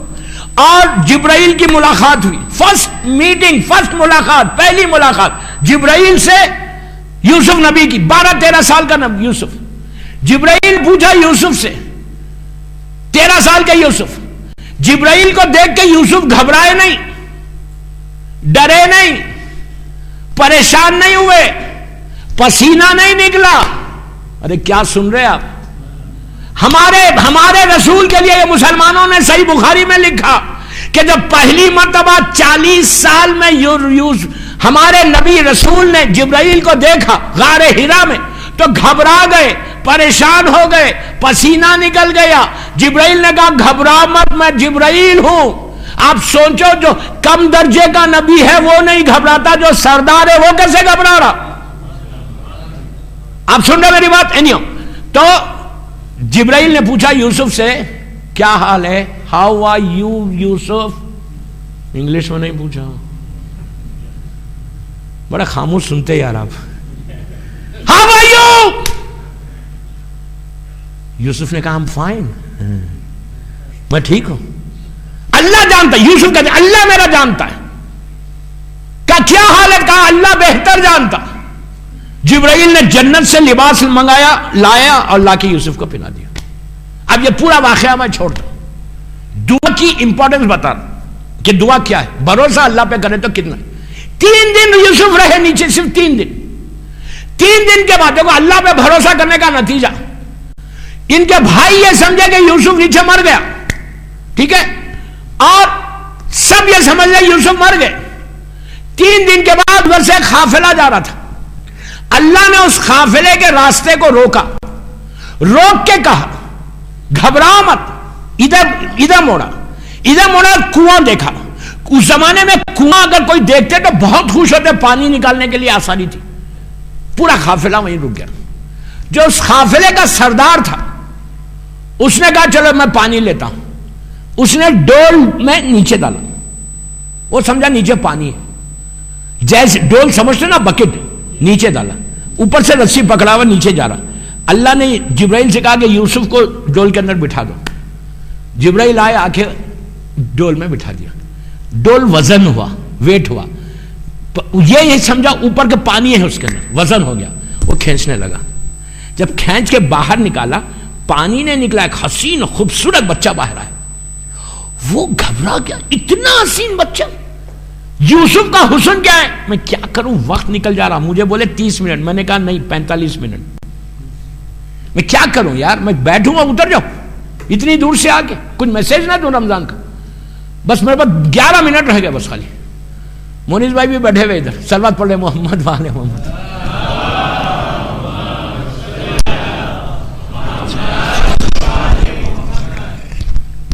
اور جبرائیل کی ملاقات ہوئی. فرسٹ میٹنگ, فرسٹ ملاقات, پہلی ملاقات جبرائیل سے یوسف نبی کی. 12-13 سال کا نبی یوسف. جبرائیل پوچھا یوسف سے, 13 سال کا یوسف. جبرائیل کو دیکھ کے یوسف گھبرائے نہیں, ڈرے نہیں, پریشان نہیں ہوئے, پسینہ نہیں نکلا. ارے کیا سن رہے آپ؟ ہمارے رسول کے لیے یہ مسلمانوں نے صحیح بخاری میں لکھا کہ جب پہلی مرتبہ 40 سال میں ہمارے نبی رسول نے جبرائیل کو دیکھا غار ہرا میں, تو گھبرا گئے, پریشان ہو گئے, پسینہ نکل گیا. جبرائیل نے کہا گھبرا مت, میں جبرائیل ہوں. آپ سوچو جو کم درجے کا نبی ہے وہ نہیں گھبراتا, جو سردار ہے وہ کیسے گھبرا رہا؟ آپ سن رہے میری بات؟ تو جبرائیل نے پوچھا یوسف سے, کیا حال ہے, how are you Yusuf. English میں نہیں پوچھا, بڑا خاموش سنتے یار آپ. How are you. یوسف نے کہا ہم فائن, میں ٹھیک ہوں. اللہ جانتا ہے, یوسف کہتے اللہ میرا جانتا ہے. کیا حال ہے؟ کہا اللہ بہتر جانتا. جبرائیل نے جنت سے لباس منگایا, لایا اور لا کے یوسف کو پہنا دیا. اب یہ پورا واقعہ میں چھوڑتا ہوں، دعا کی امپورٹنس بتا رہا کہ دعا کیا ہے، بھروسہ اللہ پہ کرے تو کتنا۔ 3 دن یوسف رہے نیچے، صرف 3 دن۔ 3 دن کے بعد دیکھو اللہ پہ بھروسہ کرنے کا نتیجہ، ان کے بھائی یہ سمجھے کہ یوسف نیچے مر گیا، ٹھیک ہے، اور سب یہ سمجھ لے یوسف مر گئے۔ 3 دن کے بعد ادھر سے قافلہ جا رہا تھا، اللہ نے اس قافلے کے راستے کو روکا، روک کے کہا گھبرا مت، ادھر موڑا، کنواں دیکھا۔ اس زمانے میں کنواں اگر کوئی دیکھتے تو بہت خوش ہوتے، پانی نکالنے کے لیے آسانی تھی۔ پورا قافلہ وہیں رک گیا۔ جو اس قافلے کا سردار تھا اس نے کہا چلو میں پانی لیتا ہوں، اس نے ڈول میں نیچے ڈالا، وہ سمجھا نیچے پانی ہے، جیسے ڈول سمجھتے نا بکٹ، نیچے ڈالا، اوپر سے رسی پکڑا ہوا نیچے جا رہا۔ اللہ نے جبرائیل سے کہا کہ یوسف کو ڈول کے اندر بٹھا دو۔ جبرائیل آئے، آ کے ڈول میں بٹھا دیا، ڈول وزن ہوا، ویٹ ہوا، یہ سمجھا اوپر کے پانی ہے اس کے اندر، وزن ہو گیا، وہ کھینچنے لگا۔ جب کھینچ کے باہر نکالا، پانی نے نکلا، ایک حسین خوبصورت بچہ باہر آیا۔ وہ گھبرا گیا، اتنا حسین بچہ، یوسف کا حسن کیا ہے، میں کیا کروں، وقت نکل جا رہا، مجھے بولے 30 منٹ، میں نے کہا نہیں 45 منٹ، میں کیا کروں یار، میں بیٹھوں گا اتر جاؤ اتنی دور سے آ کے، کچھ میسج نہ دوں رمضان کا، بس میرے پاس 11 منٹ رہ گئے بس خالی۔ مونیز بھائی بھی بیٹھے ہوئے ادھر، صلوات پڑھ لے محمد والے محمد۔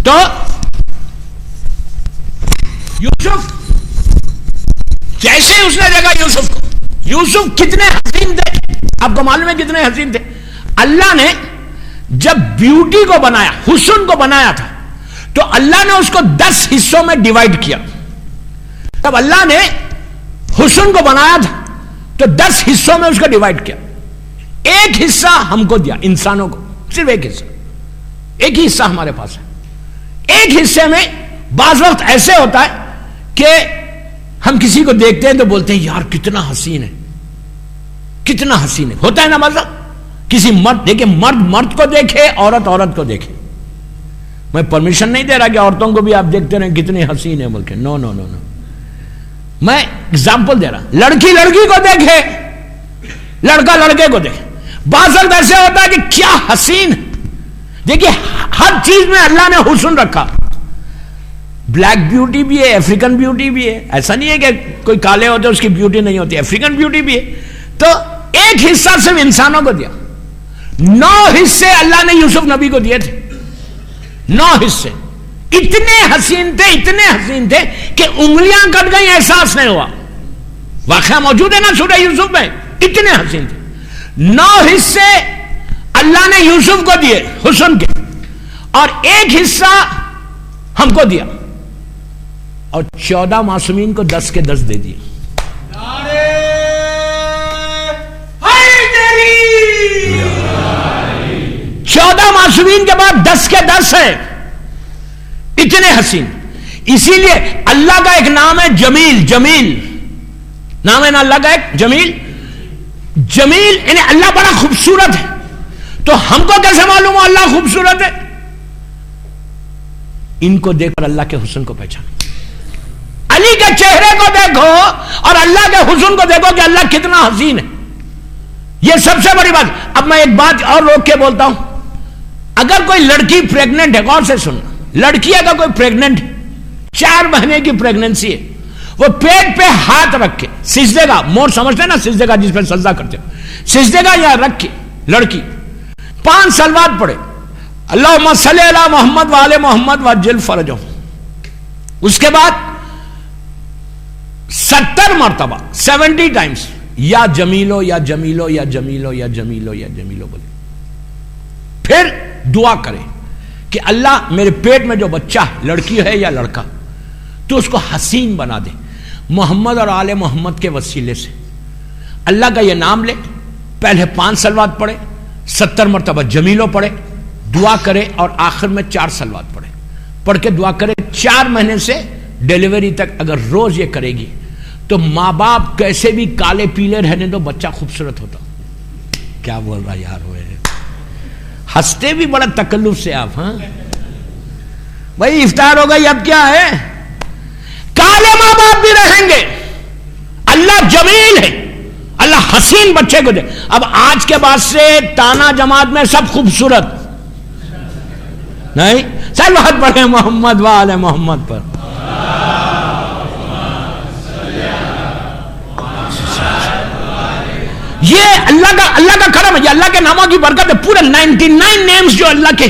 تو یوسف جیسے اس نے دیکھا یوسف کو، یوسف کتنے حسین تھے، آپ کو معلوم ہے کتنے حسین تھے۔ اللہ نے جب بیوٹی کو بنایا، حسن کو بنایا تھا، تو اللہ نے اس کو 10 حصوں میں ڈیوائیڈ کیا۔ جب اللہ نے حسن کو بنایا تھا تو 10 حصوں میں اس کو ڈیوائیڈ کیا۔ ایک حصہ ہم کو دیا، انسانوں کو، صرف ایک حصہ، ایک ہی حصہ ہمارے پاس ہے۔ ایک حصے میں بعض وقت ایسے ہوتا ہے کہ ہم کسی کو دیکھتے ہیں تو بولتے ہیں یار کتنا حسین ہے، کتنا حسین ہے، ہوتا ہے نا مطلب کسی مرد، دیکھیں مرد کو دیکھے، عورت کو دیکھے۔ میں پرمیشن نہیں دے رہا کہ عورتوں کو بھی آپ دیکھتے رہیں کتنی حسین ہے بول کے، نو نو نو نو، میں اگزامپل دے رہا، لڑکی کو دیکھے، لڑکا لڑکے کو دیکھے۔ بعض وقت ایسے ہوتا ہے کہ کیا حسین، دیکھیے ہر چیز میں اللہ نے حسن رکھا، بلیک بیوٹی بھی ہے، افریقن بیوٹی بھی ہے، ایسا نہیں ہے کہ کوئی کالے ہوتے اس کی بیوٹی نہیں ہوتی، افریقن بیوٹی بھی ہے۔ تو ایک حصہ صرف انسانوں کو دیا، 9 حصے اللہ نے یوسف نبی کو دیے تھے، 9 حصے، اتنے حسین تھے کہ انگلیاں کٹ گئی، احساس نہیں ہوا۔ واقعہ موجود ہے نا سورہ یوسف میں، اتنے حسین تھے۔ 9 حصے اللہ نے یوسف کو دیے حسن کے، اور ایک حصہ ہم کو دیا، اور 14 معصومین کو 10 کے 10 دے دیے۔ 14 معصومین کے بعد 10 کے 10 ہے، اتنے حسین۔ اسی لیے اللہ کا ایک نام ہے جمیل، نام ہے نا اللہ کا ایک جمیل، یعنی اللہ بڑا خوبصورت ہے۔ تو ہم کو کیسے معلوم ہو اللہ خوبصورت ہے؟ ان کو دیکھ کر اللہ کے حسن کو پہچانو، علی کے چہرے کو دیکھو اور اللہ کے حسن کو دیکھو کہ اللہ کتنا حسین ہے۔ یہ سب سے بڑی بات۔ اب میں ایک بات اور روک کے بولتا ہوں، اگر کوئی لڑکی پریگننٹ ہے، غور سے سننا، لڑکی اگر کوئی پریگننٹ ہے، 4 مہینے کی پریگننسی ہے، وہ پیٹ پہ ہاتھ رکھ کے سجدے کا، مور سمجھتے ہیں نا سجدے کا جس پہ سجدہ کرتے ہیں، سجدے کا یہاں رکھ کے لڑکی 5 صلوات پڑھے، اللہم صلی علی محمد وآل محمد وعجل فرجہم، اس کے بعد 70 مرتبہ 70 ٹائمز یا جمیلو یا جمیلو یا جمیلو یا جمیلو یا جمیلو بولے، پھر دعا کرے کہ اللہ میرے پیٹ میں جو بچہ ہے، لڑکی ہے یا لڑکا، تو اس کو حسین بنا دے محمد اور آل محمد کے وسیلے سے۔ اللہ کا یہ نام لے، پہلے 5 صلوات پڑھے، 70 مرتبہ جمیلو پڑھے، دعا کرے، اور آخر میں 4 صلوات پڑھے، پڑھ کے دعا کرے۔ 4 مہینے سے ڈیلیوری تک اگر روز یہ کرے گی تو ماں باپ کیسے بھی کالے پیلے رہنے دو، بچہ خوبصورت ہوتا۔ کیا بول رہا یار ہوئے، ہنستے بھی بڑا تکلف سے آپ. ہاں بھائی افطار ہو گئی، اب کیا ہے؟ کالے ماں باپ بھی رہیں گے. اللہ جمیل ہے، اللہ حسین بچے کو دے. اب آج کے بعد سے تانا جماعت میں سب خوبصورت نہیں، سب ہاتھ پڑھے محمد و آل محمد پر. یہ اللہ کا کرم ہے، یہ اللہ کے ناموں کی برکت ہے. پورے 99 نیمز جو اللہ کے،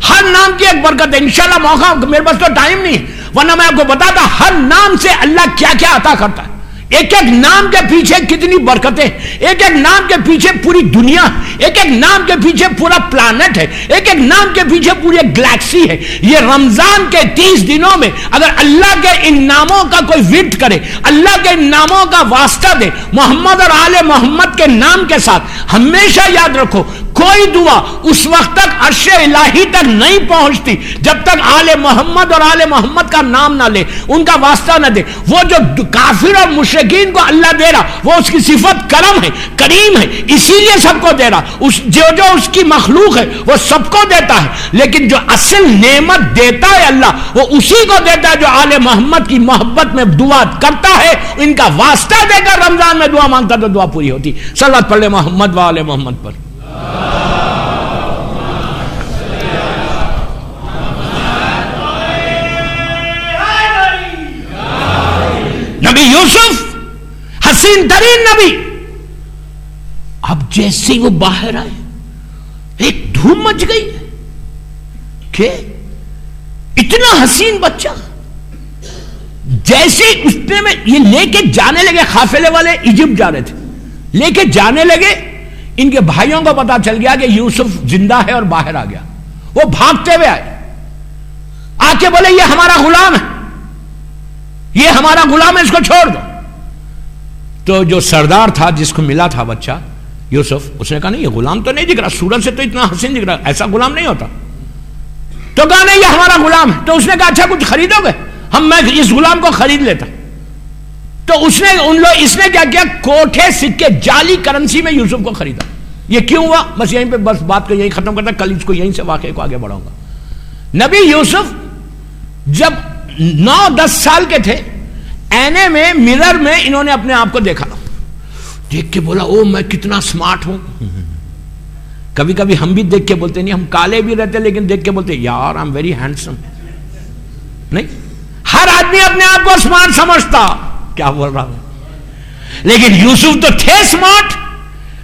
ہر نام کی ایک برکت ہے. انشاءاللہ موقع، میرے پاس تو ٹائم نہیں ورنہ میں آپ کو بتاتا ہر نام سے اللہ کیا کیا عطا کرتا ہے. ایک ایک نام کے پیچھے کتنی برکتیں، ایک ایک نام کے پیچھے پوری دنیا، ایک ایک نام کے پیچھے پورا پلانٹ ہے، ایک ایک نام کے پیچھے پوری ایک گلیکسی ہے. یہ رمضان کے 30 دنوں میں اگر اللہ کے ان ناموں کا کوئی ورد کرے، اللہ کے ان ناموں کا واسطہ دے، محمد اور آل محمد کے نام کے ساتھ، ہمیشہ یاد رکھو کوئی دعا اس وقت تک عرش الہی تک نہیں پہنچتی جب تک آل محمد اور آل محمد کا نام نہ لے، ان کا واسطہ نہ دے. وہ جو کافر اور مشرکین کو اللہ دے رہا وہ اس کی صفت کرم ہے، کریم ہے، اسی لیے سب کو دے رہا. جو اس کی مخلوق ہے وہ سب کو دیتا ہے، لیکن جو اصل نعمت دیتا ہے اللہ وہ اسی کو دیتا ہے جو آل محمد کی محبت میں دعا کرتا ہے، ان کا واسطہ دے کر رمضان میں دعا مانگتا تو دعا پوری ہوتی. صلوات پڑھ لے محمد و آل محمد پر. نبی یوسف حسین ترین نبی، اب جیسے ہی وہ باہر آئے ایک دھوم مچ گئی کہ اتنا حسین بچہ. جیسے اس نے میں یہ لے کے جانے لگے، قافلے والے ایجپٹ جا رہے تھے، لے کے جانے لگے. ان کے بھائیوں کو پتا چل گیا کہ یوسف زندہ ہے اور باہر آ گیا. وہ بھاگتے ہوئے آئے، آ کے بولے یہ ہمارا غلام ہے، یہ ہمارا غلام ہے، اس کو چھوڑ دو. تو جو سردار تھا جس کو ملا تھا بچہ یوسف، اس نے کہا نہیں یہ غلام تو نہیں دکھ رہا، صورت سے تو اتنا حسین دکھ رہا، ایسا غلام نہیں ہوتا. تو کہا نہیں یہ ہمارا غلام ہے. تو اس نے کہا اچھا کچھ خریدو گے؟ میں اس غلام کو خرید لیتا. تو اس نے کیا کیا، کوٹھے سکے جعلی کرنسی میں یوسف کو خریدا. یہ کیوں ہوا؟ بس یہیں پہ بس بات کو یہیں ختم کرتا، کل اس کو یہیں سے واقعے کو آگے بڑھاؤں گا. نبی یوسف جب 9-10 سال کے تھے، اینے میں مرر میں انہوں نے اپنے آپ کو دیکھا، دیکھ کے بولا او میں کتنا سمارٹ ہوں. کبھی کبھی ہم بھی دیکھ کے بولتے، نہیں ہم کالے بھی رہتے لیکن دیکھ کے بولتے یار آئی ایم ویری ہینڈسم. نہیں، ہر آدمی اپنے آپ کو سمارٹ سمجھتا. کیا بول رہا ہوں؟ لیکن یوسف تو تھے smart.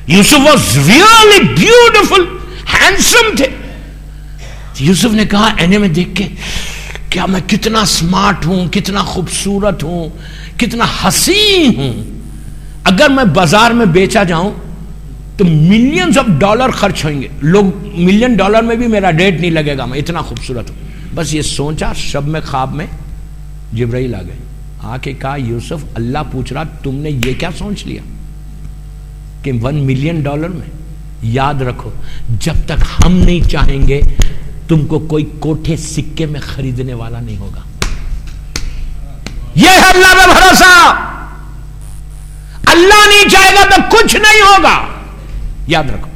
Yusuf was really beautiful, handsome تھے. یوسف نے کہا اینے میں دیکھ کے کیا میں کتنا سمارٹ ہوں، کتنا خوبصورت ہوں، کتنا حسین ہوں. اگر میں بازار میں بیچا جاؤں تو ملینز آف ڈالر خرچ ہوئیں گے، لوگ $1,000,000 میں بھی میرا ریٹ نہیں لگے گا، میں اتنا خوبصورت ہوں. بس یہ سوچا، شب میں خواب میں جبرائیل آ گئے، آ کے کہا یوسف اللہ پوچھ رہا تم نے یہ کیا سوچ لیا کہ $1,000,000 میں؟ یاد رکھو جب تک ہم نہیں چاہیں گے تم کو کوئی کوٹھے سکے میں خریدنے والا نہیں ہوگا. یہ ہے اللہ پہ بھروسہ. اللہ نہیں چاہے گا تو کچھ نہیں ہوگا، یاد رکھو.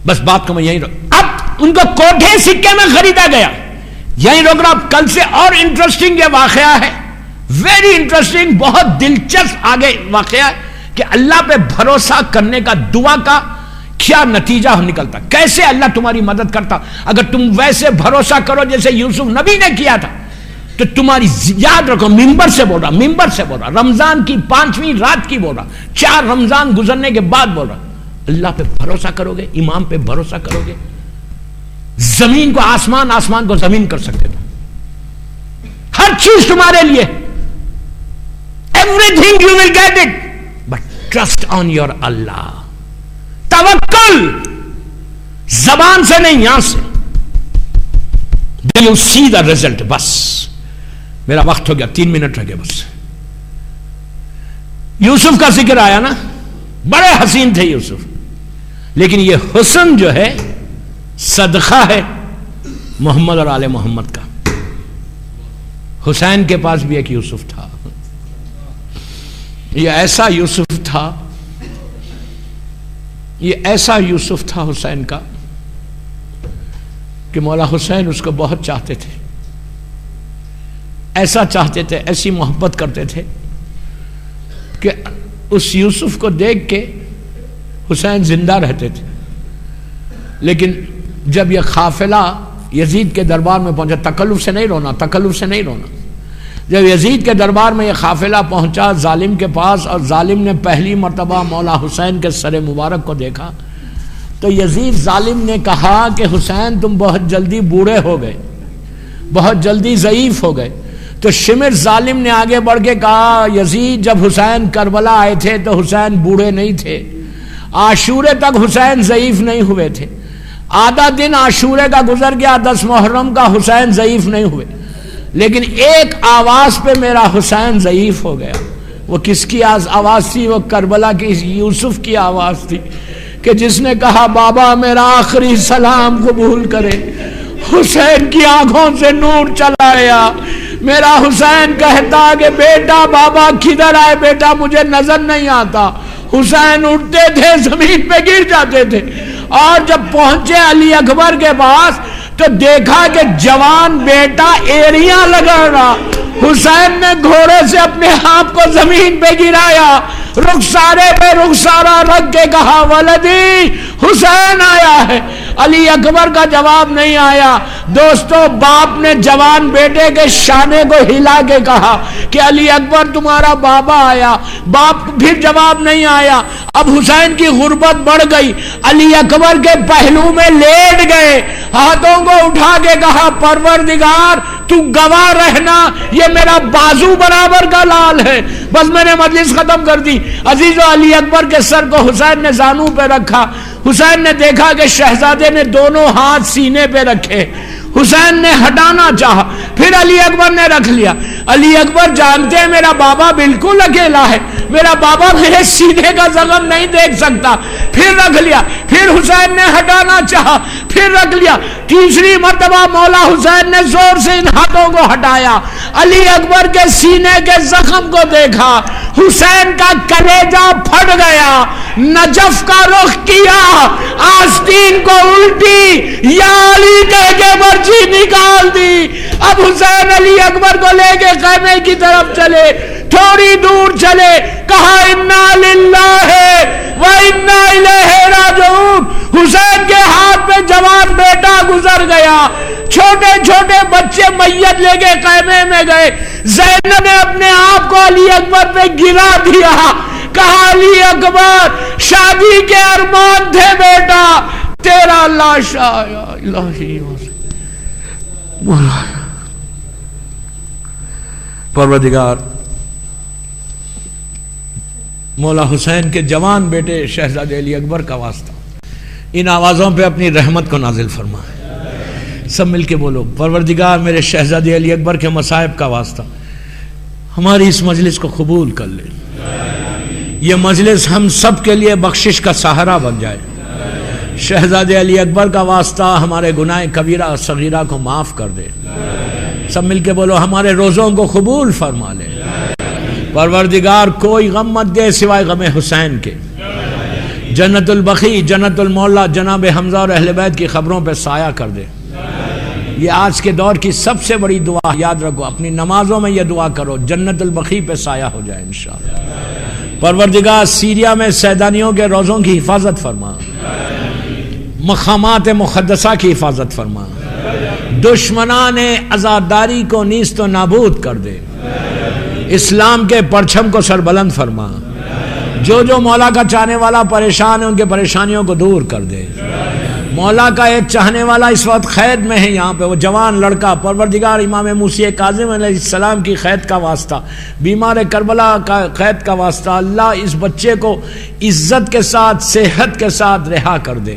بس بات کو میں یہیں روک. اب ان کو کوٹھے سکے میں خریدا گیا. یہیں روک رہا. کل سے اور انٹرسٹنگ یہ واقعہ ہے، ویری انٹرسٹنگ، بہت دلچسپ آگے واقعہ ہے کہ اللہ پہ بھروسہ کرنے کا، دعا کا کیا نتیجہ نکلتا، کیسے اللہ تمہاری مدد کرتا. اگر تم ویسے بھروسہ کرو جیسے یوسف نبی نے کیا تھا تو تمہاری، یاد رکھو ممبر سے بول رہا، رمضان کی 5ویں رات کی بول رہا، 4 رمضان گزرنے کے بعد بول رہا، اللہ پہ بھروسہ کرو گے، امام پہ بھروسہ کرو گے، زمین کو آسمان، آسمان کو زمین کر سکتے تھے. ہر چیز تمہارے لیے، everything you will get it, but trust on your Allah. توکل زبان سے نہیں، یہاں سے. Do you see the result؟ بس میرا وقت ہو گیا، 3 منٹ رہ گئے بس. یوسف کا ذکر آیا نا، بڑے حسین تھے یوسف، لیکن یہ حسن جو ہے صدقہ ہے محمد اور آل محمد کا. حسین کے پاس بھی ایک یوسف تھا. یہ ایسا یوسف تھا، یہ ایسا یوسف تھا حسین کا کہ مولا حسین اس کو بہت چاہتے تھے، ایسا چاہتے تھے، ایسی محبت کرتے تھے کہ اس یوسف کو دیکھ کے حسین زندہ رہتے تھے. لیکن جب یہ قافلہ یزید کے دربار میں پہنچا، تکلف سے نہیں رونا، تکلف سے نہیں رونا، جب یزید کے دربار میں یہ قافلہ پہنچا ظالم کے پاس، اور ظالم نے پہلی مرتبہ مولا حسین کے سر مبارک کو دیکھا، تو یزید ظالم نے کہا کہ حسین تم بہت جلدی بوڑھے ہو گئے، بہت جلدی ضعیف ہو گئے. تو شمر ظالم نے آگے بڑھ کے کہا یزید جب حسین کربلا آئے تھے تو حسین بوڑھے نہیں تھے، عاشورے تک حسین ضعیف نہیں ہوئے تھے، آدھا دن عاشورے کا گزر گیا، 10 محرم کا حسین ضعیف نہیں ہوئے، لیکن ایک آواز پہ میرا حسین ضعیف ہو گیا. وہ کس کی آواز تھی؟ وہ کربلا کی یوسف کی آواز تھی کہ جس نے کہا بابا میرا آخری سلام قبول کرے. حسین کی آنکھوں سے نور چلا آیا. میرا حسین کہتا کہ بیٹا بابا کدھر آئے بیٹا، مجھے نظر نہیں آتا. حسین اٹھتے تھے زمین پہ گر جاتے تھے، اور جب پہنچے علی اکبر کے پاس تو دیکھا کہ جوان بیٹا ایریاں لگا رہا. حسین نے گھوڑے سے اپنے آپ کو زمین پہ گرایا، رخسارے پہ رخسارہ رکھ کے کہا ولدی حسین آیا ہے. علی اکبر کا جواب نہیں آیا. دوستو باپ نے جوان بیٹے کے شانے کو ہلا کے کہا کہ علی اکبر تمہارا بابا آیا. باپ پھر جواب نہیں آیا. اب حسین کی غربت بڑھ گئی، علی اکبر کے پہلو میں لیٹ گئے، ہاتھوں کو اٹھا کے کہا پروردگار تو گواہ رہنا یہ میرا بازو برابر کا لال ہے. بس میں نے مجلس ختم کر دی. عزیزو علی اکبر کے سر کو حسین نے زانو پہ رکھا. حسین نے دیکھا کہ شہزادے نے دونوں ہاتھ سینے پہ رکھے. حسین نے ہٹانا چاہا، پھر علی اکبر نے رکھ لیا. علی اکبر جانتے ہیں میرا بابا بالکل اکیلا ہے، میرا بابا میرے سینے کا زخم نہیں دیکھ سکتا. پھر رکھ لیا. پھر حسین نے ہٹانا چاہا، پھر رکھ لیا. تیسری مرتبہ مولا حسین نے زور سے ان ہاتھوں کو ہٹایا. علی اکبر کے سینے کے زخم کو دیکھا، حسین کا کلیجہ پھٹ گیا. نجف کا رخ کیا، آستین کو الٹی یا علی کہہ کے مرچی نکال دی. اب حسین علی اکبر کو لے کے خیمے کی طرف چلے. تھوڑی دور چلے، کہا انا للہ و انا الیہ راجعون. حسین کے ہاتھ میں جوان بیٹا گزر گیا. چھوٹے چھوٹے بچے میت لے کے خیمے میں گئے. زینب نے اپنے آپ کو علی اکبر پہ گرا دیا. کہا علی اکبر شادی کے ارمان تھے بیٹا، تیرا لاشا یا الہی مولا. پروردگار مولا حسین کے جوان بیٹے شہزادے علی اکبر کا واسطہ ان آوازوں پہ اپنی رحمت کو نازل فرما. سب مل کے بولو پروردگار میرے شہزادے علی اکبر کے مصائب کا واسطہ ہماری اس مجلس کو قبول کر لے. یہ مجلس ہم سب کے لیے بخشش کا سہارا بن جائے. شہزادے علی اکبر کا واسطہ ہمارے گناہ کبیرہ اور صغیرہ کو معاف کر دے. سب مل کے بولو ہمارے روزوں کو قبول فرما لے. پروردگار کوئی غم مت دے سوائے غم حسین کے. جنت البقیع، جنت المولا جناب حمزہ اور اہل بیت کی خبروں پہ سایہ کر دے. یہ آج کے دور کی سب سے بڑی دعا، یاد رکھو اپنی نمازوں میں یہ دعا کرو جنت البقیع پہ سایہ ہو جائے انشاءاللہ. پروردگار سیریا میں سیدانیوں کے روزوں کی حفاظت فرما، مقامات مقدسہ کی حفاظت فرما، دشمنان عزاداری کو نیست و نابود کر دے، اسلام کے پرچم کو سربلند فرما. جو جو مولا کا چاہنے والا پریشان ہے ان کے پریشانیوں کو دور کر دے. مولا کا ایک چاہنے والا اس وقت قید میں ہے یہاں پہ، وہ جوان لڑکا، پروردگار امام موسی کاظم علیہ السلام کی قید کا واسطہ، بیمار کربلا کا قید کا واسطہ، اللہ اس بچے کو عزت کے ساتھ صحت کے ساتھ رہا کر دے.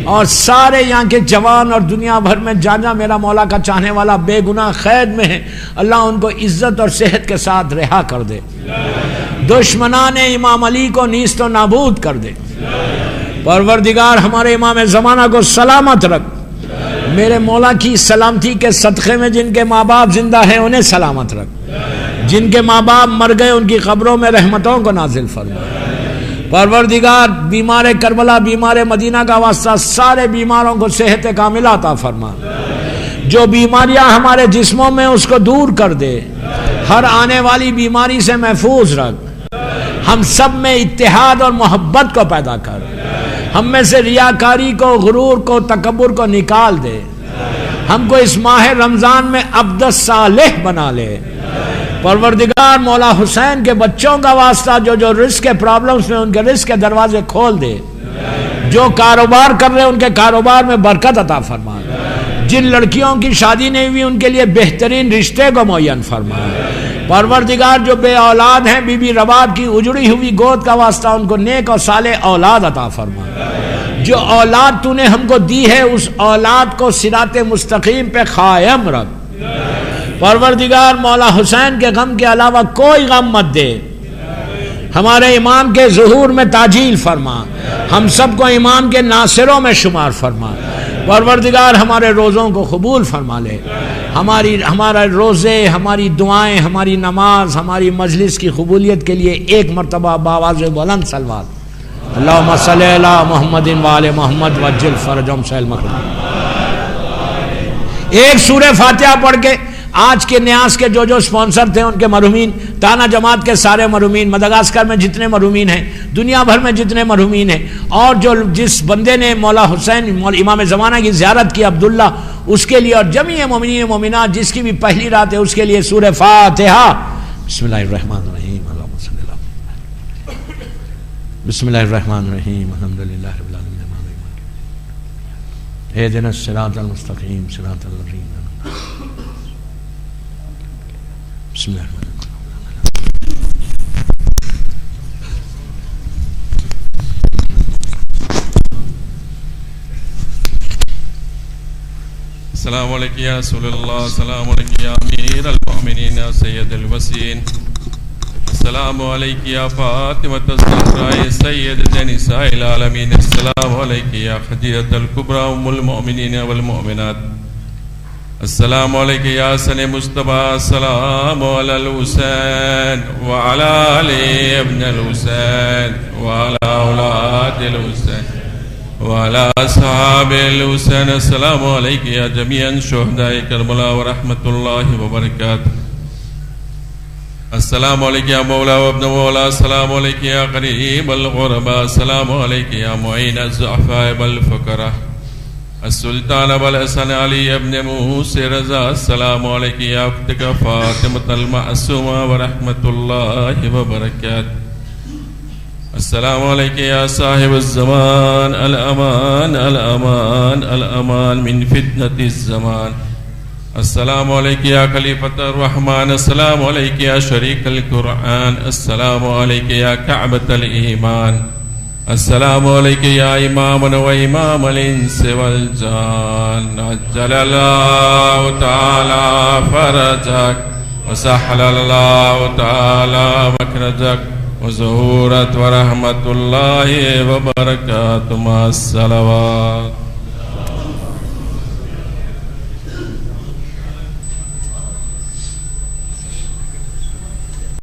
اور سارے یہاں کے جوان اور دنیا بھر میں جانا میرا مولا کا چاہنے والا بے گناہ قید میں ہے، اللہ ان کو عزت اور صحت کے ساتھ رہا کر دے. دشمنان امام علی کو نیست و نابود کر دے. پروردگار ہمارے امام زمانہ کو سلامت رکھ. میرے مولا کی سلامتی کے صدقے میں جن کے ماں باپ زندہ ہیں انہیں سلامت رکھ، جن کے ماں باپ مر گئے ان کی قبروں میں رحمتوں کو نازل فرما. پروردگار بیمار کربلا، بیمار مدینہ کا واسطہ سارے بیماروں کو صحت کاملہ عطا فرما، جو بیماریاں ہمارے جسموں میں اس کو دور کر دے، ہر آنے والی بیماری سے محفوظ رکھ، ہم سب میں اتحاد اور محبت کو پیدا کر، ہم میں سے ریاکاری کو، غرور کو، تکبر کو نکال دے، ہم کو اس ماہ رمضان میں عبد صالح بنا لے۔ پروردگار مولا حسین کے بچوں کا واسطہ جو رزق کے پرابلمز میں ان کے رزق کے دروازے کھول دے، جو کاروبار کر رہے ان کے کاروبار میں برکت عطا فرما، جن لڑکیوں کی شادی نہیں ہوئی ان کے لیے بہترین رشتے کو معین فرما۔ پروردگار جو بے اولاد ہیں، بی بی رباب کی اجڑی ہوئی گود کا واسطہ ان کو نیک اور صالح اولاد عطا فرما۔ جو اولاد تو نے ہم کو دی ہے اس اولاد کو صراط مستقیم پہ قائم رکھ۔ پروردگار مولا حسین کے غم کے علاوہ کوئی غم مت دے، ہمارے امام کے ظہور میں تعجیل فرما، ہم سب کو امام کے ناصروں میں شمار فرما۔ پروردگار ہمارے روزوں کو قبول فرما لے، ہمارے روزے، ہماری دعائیں، ہماری نماز، ہماری مجلس کی قبولیت کے لیے ایک مرتبہ بآواز بلند صلوات، اللہم صلی علی محمد وآل محمد وعجل فرجہم سیل مخلوق۔ ایک سورہ فاتحہ پڑھ کے آج کے نیاز کے جو سپانسر تھے ان کے مرحومین، تانا جماعت کے سارے مرحومین، مدغاسکر میں جتنے مرحومین ہیں، دنیا بھر میں جتنے مرحومین ہیں، اور جس بندے نے مولا حسین امام زمانہ کی زیارت کی عبداللہ، اس کے لیے، اور جمیع مومنین مومنات جس کی بھی پہلی رات ہے اس کے لیے سورہ فاتحہ۔ بسم اللہ الرحمن الرحیم، اللہم صلی اللہ علیہ وسلم۔ بسم اللہ الرحمن الرحیم، الحمدللہ رب العالمین، اہدنا الصراط المستقیم صراط الذین انعمت علیہم۔ بسم اللہ الرحمن الرحیم۔ السلام علیکم یا رسول اللہ، السلام علیکم یا امیر المؤمنین سید الوسین، السلام علیکم یا فاطمۃ الزہراء سیدۃ نساء العالمین، السلام علیکم یا خدیجۃ الکبریٰ ام المؤمنین والمؤمنات، السلام علیکم یا حسن مصطفیٰ، السلام علی الحسین وعلی علی ابن الحسین وعلی اولاد الحسین وعلی اصحاب الحسین، السلام علیکم یا جمیع شہداء کربلا ورحمۃ اللہ وبرکاتہ، السلام علیکم یا مولا وابن مولا، السلام علیکم یا قریب الغرباء، السلام علیکم یا معین الضعفاء والفقراء، السلطان ابو الحسن علی ابن موسی رضا، السلام علیکم یا اختک فاطمۃ المعصومہ ورحمۃ اللہ وبرکاتہ، السلام علیکم یا صاحب الزمان، الامان الامان الامان من فتنة الزمان، السلام علیکم یا خلیفۃ الرحمن، السلام علیکم یا شریک القرآن، السلام علیکم یا کعبۃ الایمان، السلام علیکم یا امامنا و امام الانس والجان، عجل اللہ تعالی فرجک وسحل اللہ تعالی مخرجک وظہورت ورحمت اللہ وبرکاتہ، مع الصلوات۔